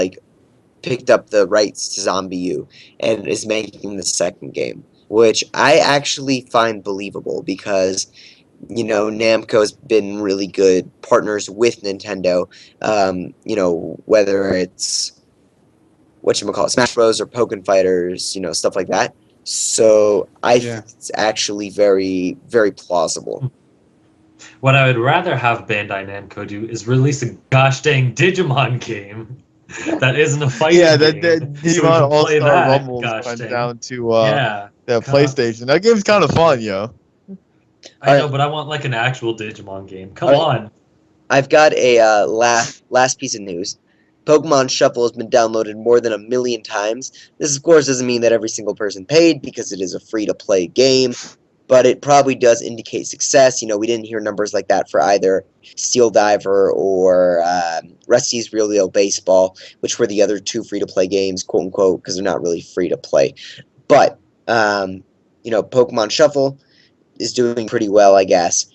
picked up the rights to Zombie U and is making the second game, which I actually find believable because Namco's been really good partners with Nintendo. Whether it's whatchamacallit, Smash Bros. Or Pokken Fighters, stuff like that. So I think it's actually very, very plausible. What I would rather have Bandai Namco do is release a gosh dang Digimon game that isn't a fighting Yeah, game, the so we Digimon can All play Star that. Rumbles Gosh went dang. down to Yeah. the Come on. PlayStation. That game's kind of fun, yo. I know, but I want like an actual Digimon game. Come All right. on. I've got a last piece of news. Pokemon Shuffle has been downloaded more than 1 million times. This, of course, doesn't mean that every single person paid because it is a free-to-play game, but it probably does indicate success. We didn't hear numbers like that for either Steel Diver or Rusty's Real Deal Baseball, which were the other two free-to-play games, quote-unquote, because they're not really free-to-play. But, Pokemon Shuffle is doing pretty well, I guess.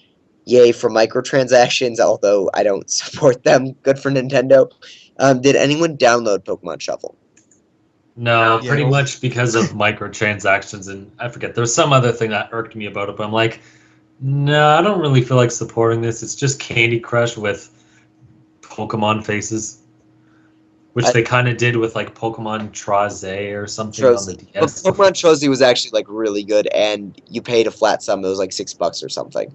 Yay for microtransactions, although I don't support them. Good for Nintendo. Did anyone download Pokemon Shuffle? No, Yeah, pretty well- much because of microtransactions, and I forget. There's some other thing that irked me about it, but I'm like, no, I don't really feel like supporting this. It's just Candy Crush with Pokemon faces, which they kind of did with like Pokemon Traze or something on the Trozy. DS. Pokemon Trozy was actually really good, and you paid a flat sum. It was like $6 or something.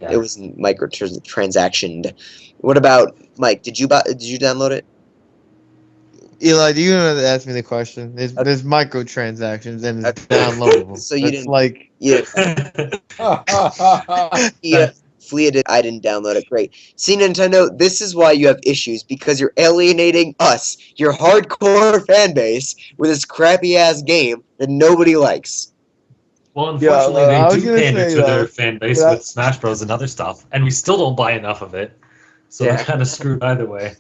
Yeah. It was microtransactioned. What about Mike? Did you download it? Eli, do you know to ask me the question? There's microtransactions and it's downloadable. So you It's didn't- like Yeah. Yeah. Flia did. I didn't download it. Great. See, Nintendo, this is why you have issues because you're alienating us, your hardcore fan base, with this crappy ass game that nobody likes. Well, unfortunately, I was they do gonna pander say, to their though, fan base but I- with Smash Bros. And other stuff, and we still don't buy enough of it. So Yeah. they're kind of screwed either way.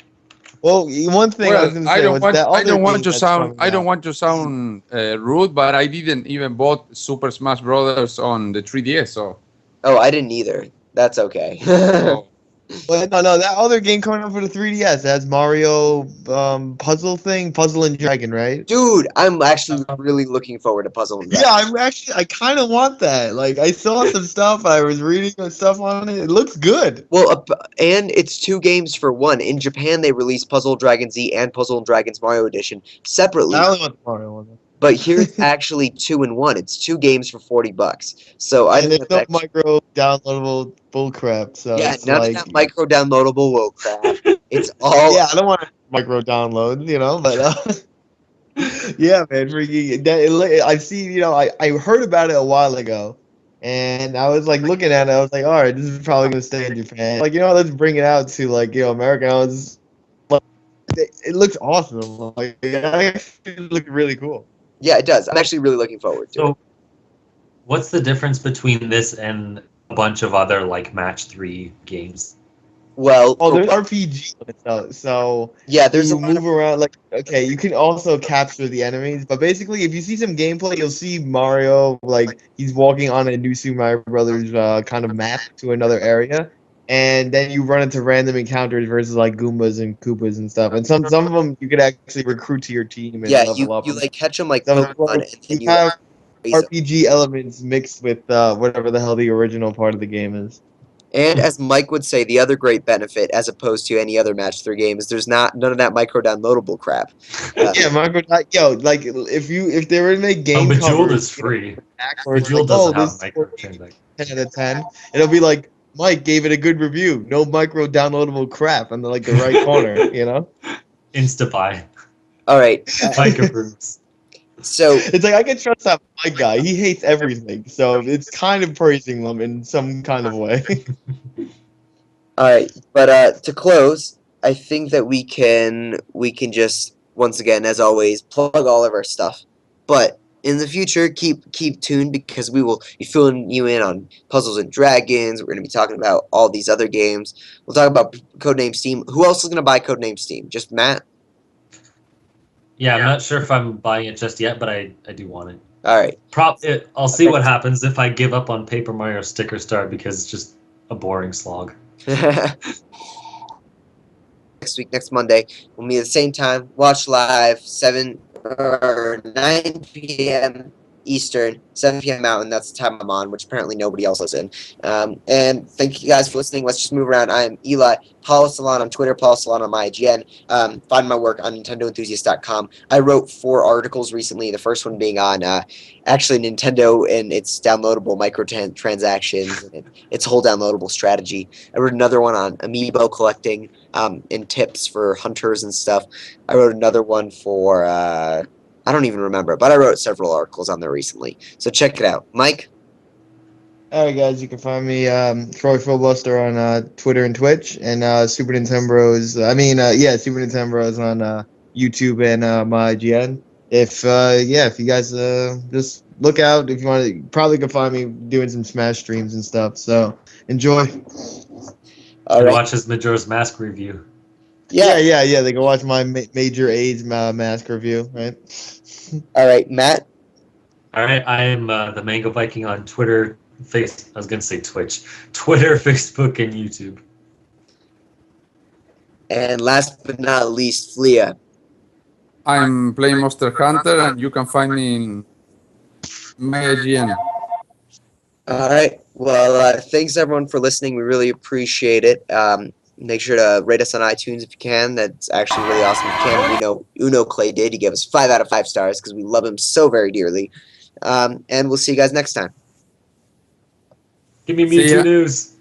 well, one thing I was Well, gonna say was that I other don't want game to that's sound, coming out. want to sound rude, but I didn't even bought Super Smash Brothers on the 3DS, so. Oh, I didn't either. That's okay. so But no, that other game coming out for the 3DS has Mario puzzle thing, Puzzle and Dragon, right? Dude, I'm actually really looking forward to Puzzle and Dragon. Yeah, I kind of want that. Like, I saw some stuff, I was reading some stuff on it. It looks good. Well, and it's 2 games for 1. In Japan, they released Puzzle Dragon Z and Puzzle and Dragons Mario Edition separately. I only want the Mario one. But here it's actually 2 in 1. It's 2 games for $40. So I And think there's no that's actually, micro downloadable bullcrap. So yeah, it's none like, of that micro downloadable woe crap. It's all yeah, I don't want micro downloads, but yeah, man, freaking I've seen, I heard about it a while ago, and I was like looking at it, I was like, all right, this is probably gonna stay in Japan. Like, let's bring it out to America. I was like, it looks awesome. Like, it actually look really cool. yeah, it does. I'm actually really looking forward to it. So, what's the difference between this and a bunch of other like Match 3 games? Well, Oh, there's RPG. So yeah, there's a you lot of move around, like, okay, you can also capture the enemies, but basically if you see some gameplay, you'll see Mario, like, he's walking on a new Super Mario Brothers kind of map to another area, and then you run into random encounters versus like Goombas and Koopas and stuff, and some of them you could actually recruit to your team and yeah, level up. you catch them like So Pokemon, it's like and you then you have raise 'em. RPG elements mixed with whatever the hell the original part of the game is. And as Mike would say, the other great benefit, as opposed to any other match 3 game, is there's none of that micro downloadable crap. Yeah, Marco. Like if they were to make Oh, game Bejeweled covers, is free. where it's like, Bejeweled oh, doesn't have this microtransactions. 10 out of 10, it'll be like Mike gave it a good review. No micro downloadable crap on the right corner. Instabuy. All right. Mike approves. So It's like I can trust that Mike guy. He hates everything, so it's kind of praising them in some kind of way. all right, but to close, I think that we can just once again, as always, plug all of our stuff. But in the future, keep tuned because we will be filling you in on Puzzles and Dragons. We're going to be talking about all these other games. We'll talk about Code Name S.T.E.A.M. Who else is going to buy Code Name S.T.E.A.M? Just Matt? Yeah, I'm not sure if I'm buying it just yet, but I do want it. All right. I'll see what happens if I give up on Paper Mario Sticker Star because it's just a boring slog. Next week, next Monday, we'll meet at the same time. Watch live, 7 or 9 p.m. Eastern, 7 p.m. Mountain. That's the time I'm on, which apparently nobody else is in. And thank you guys for listening. Let's just move around. I am Eli, Paulo Salon on Twitter, Paulo Salon on my IGN. Find my work on NintendoEnthusiast.com. I wrote 4 articles recently, the first one being on actually Nintendo and its downloadable microtransactions and its whole downloadable strategy. I wrote another one on amiibo collecting and tips for hunters and stuff. I wrote another one for I don't even remember, but I wrote several articles on there recently. So check it out. Mike? All right, guys, you can find me Troy Filibuster on Twitter and Twitch, and Super Nintendo Bros. Super Nintendo Bros on YouTube and my IGN. If you guys just look out, if you want to, probably can find me doing some Smash streams and stuff. So enjoy. All And right. watch his Majora's Mask review. Yeah. Yeah. They can watch my major AIDS mask review, right? All right, Matt? All right, I am the Mango Viking on Twitter, I was gonna say Twitch, Twitter, Facebook, and YouTube. And last but not least, Flia. I'm playing Monster Hunter, and you can find me in my IGN. All right. Well, thanks everyone for listening. We really appreciate it. Make sure to rate us on iTunes if you can. That's actually really awesome if you can. We know Uno Clay did. He gave us 5 out of 5 stars because we love him so very dearly. And we'll see you guys next time. Give me See Mewtwo ya. news.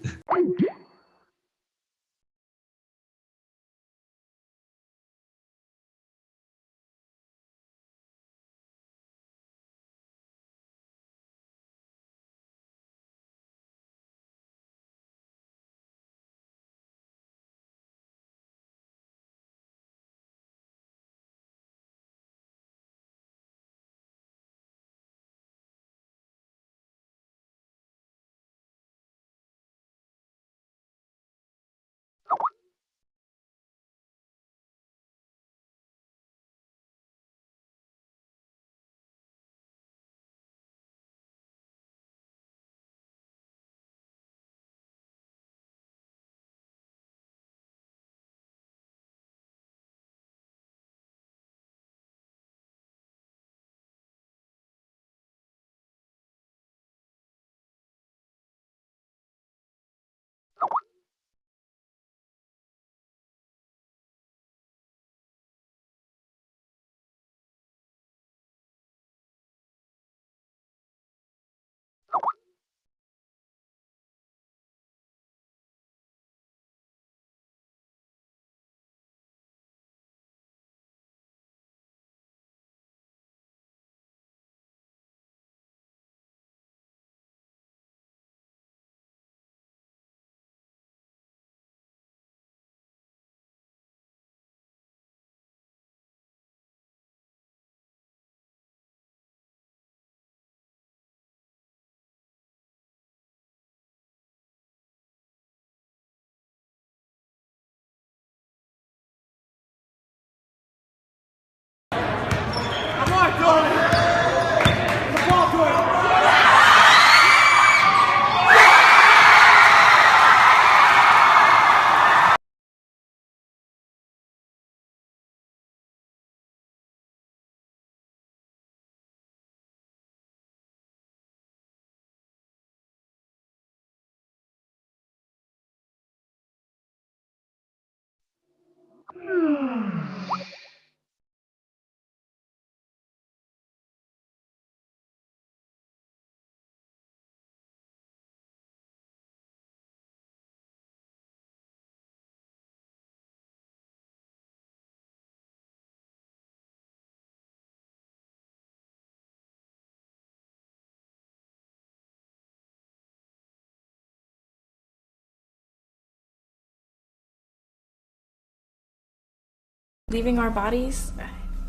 Leaving our bodies?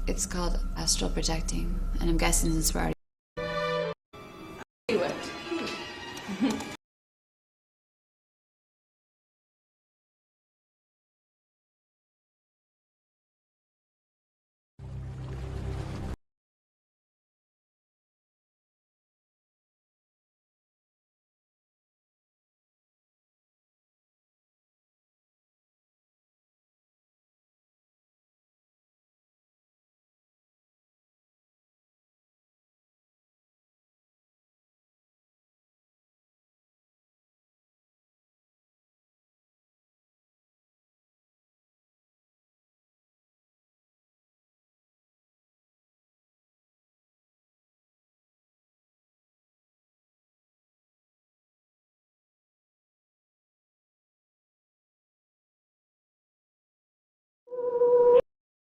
It's called astral projecting, and I'm guessing it's where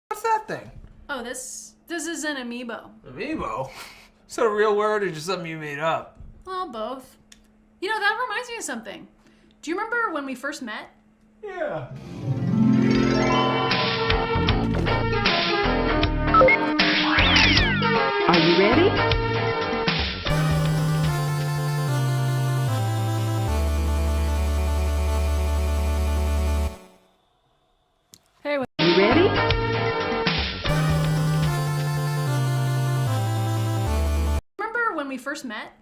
What's that thing? Oh, this is an amiibo. Amiibo? Is that a real word or just something you made up? Well, both. You know, that reminds me of something. Do you remember when we first met? Yeah. Are you ready? Hey, Are you ready? remember when we first met?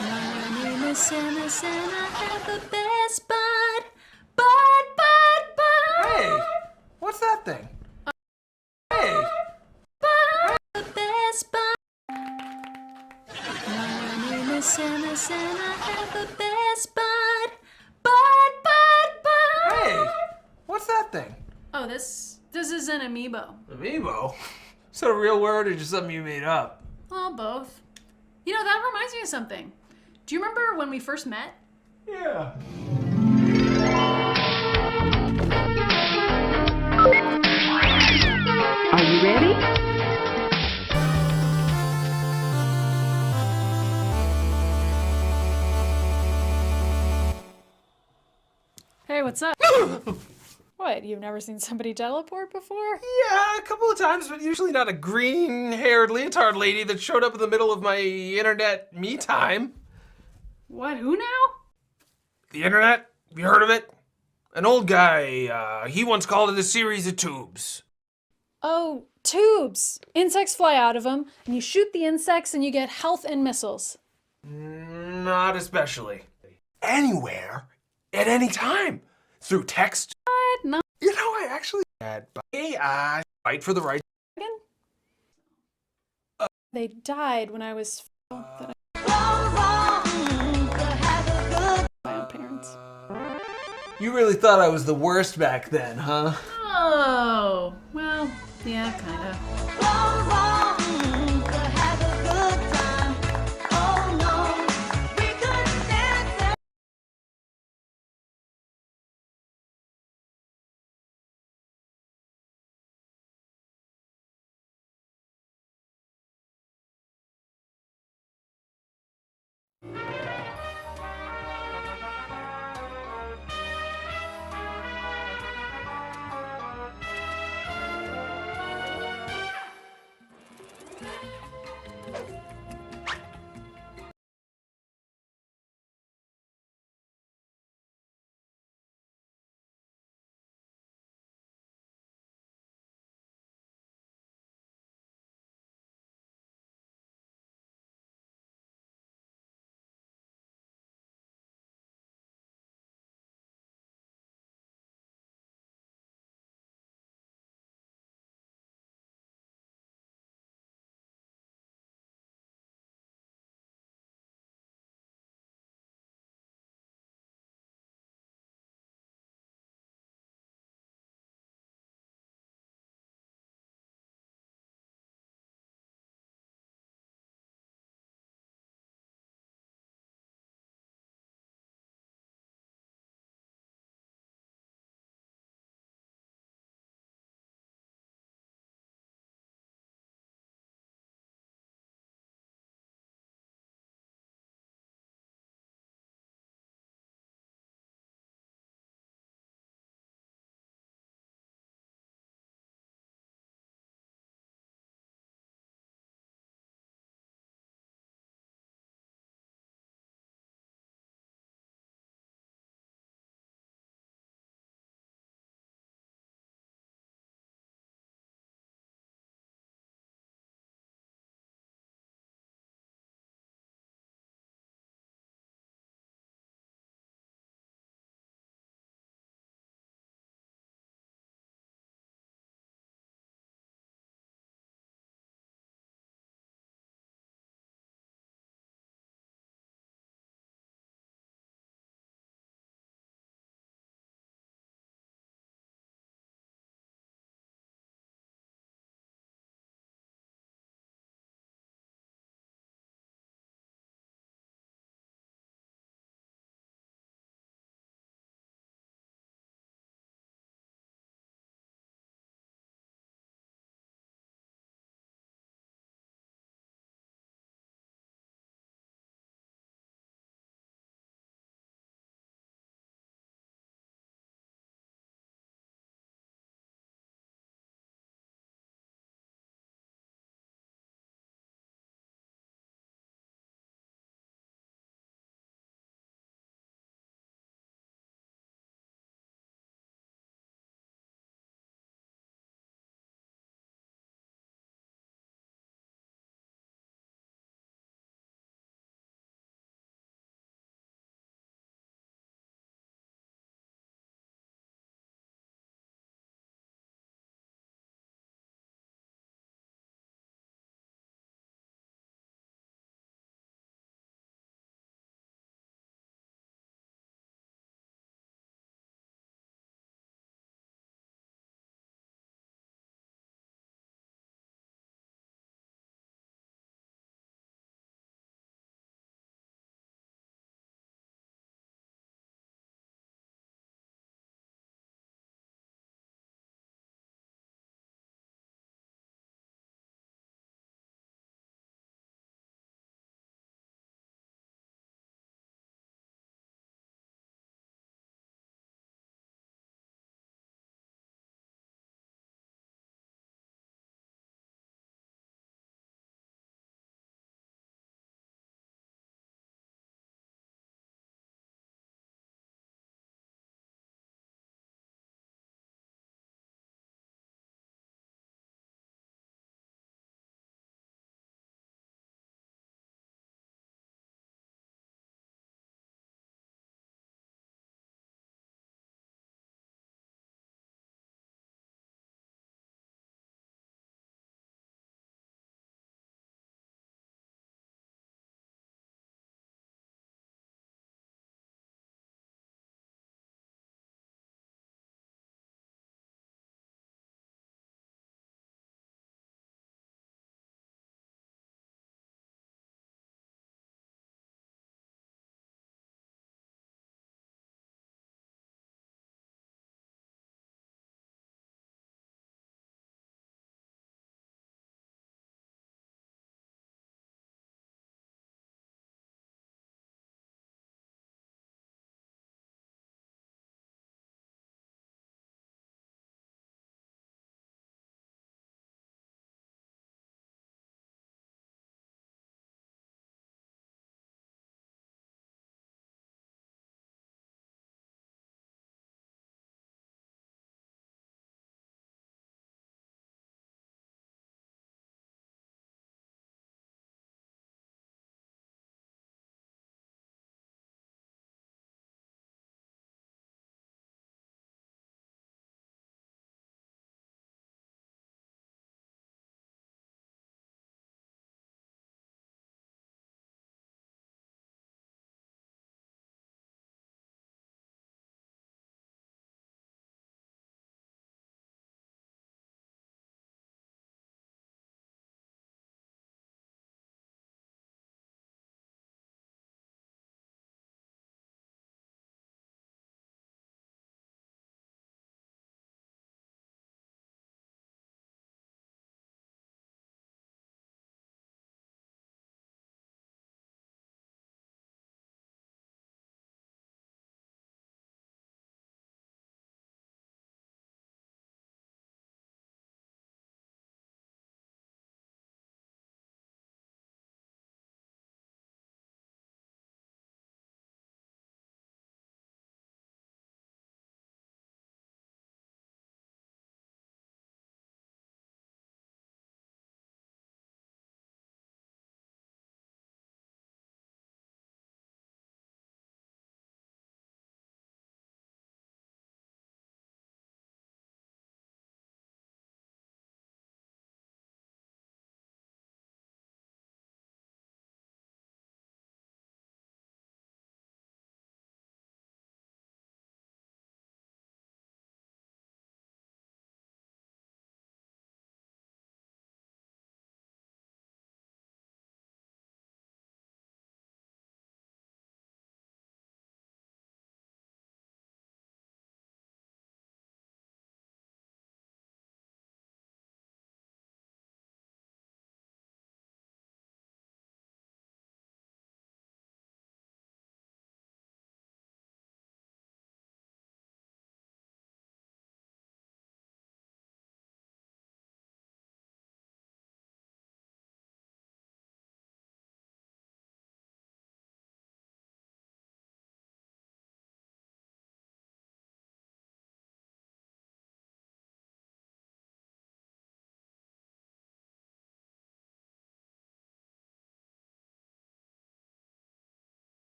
My name is Santa, Santa, have the best bud. Hey! What's that thing? Hey! The best bud. My name is Santa, Santa, have the best bud. Hey! What's that thing? Oh, this is an amiibo. Amiibo? Is that a real word or just something you made up? Well, both. You know, that reminds me of something. Do you remember when we first met? Yeah. Are you ready? Hey, what's up? What, you've never seen somebody teleport before? Yeah, a couple of times, but usually not a green-haired leotard lady that showed up in the middle of my internet me time. What, who now? The internet? Have you heard of it? An old guy, he once called it a series of tubes. Oh, tubes. Insects fly out of them, and you shoot the insects and you get health and missiles. Not especially. Anywhere, at any time. Through text. What? No. You know, I actually had AI fight for the right. They died when I was my own parents. You really thought I was the worst back then, huh? Oh, well, yeah, kinda.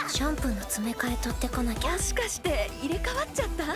シャンプーの詰め替え取ってこなきゃ。もしかして入れ替わっちゃった？そうよ。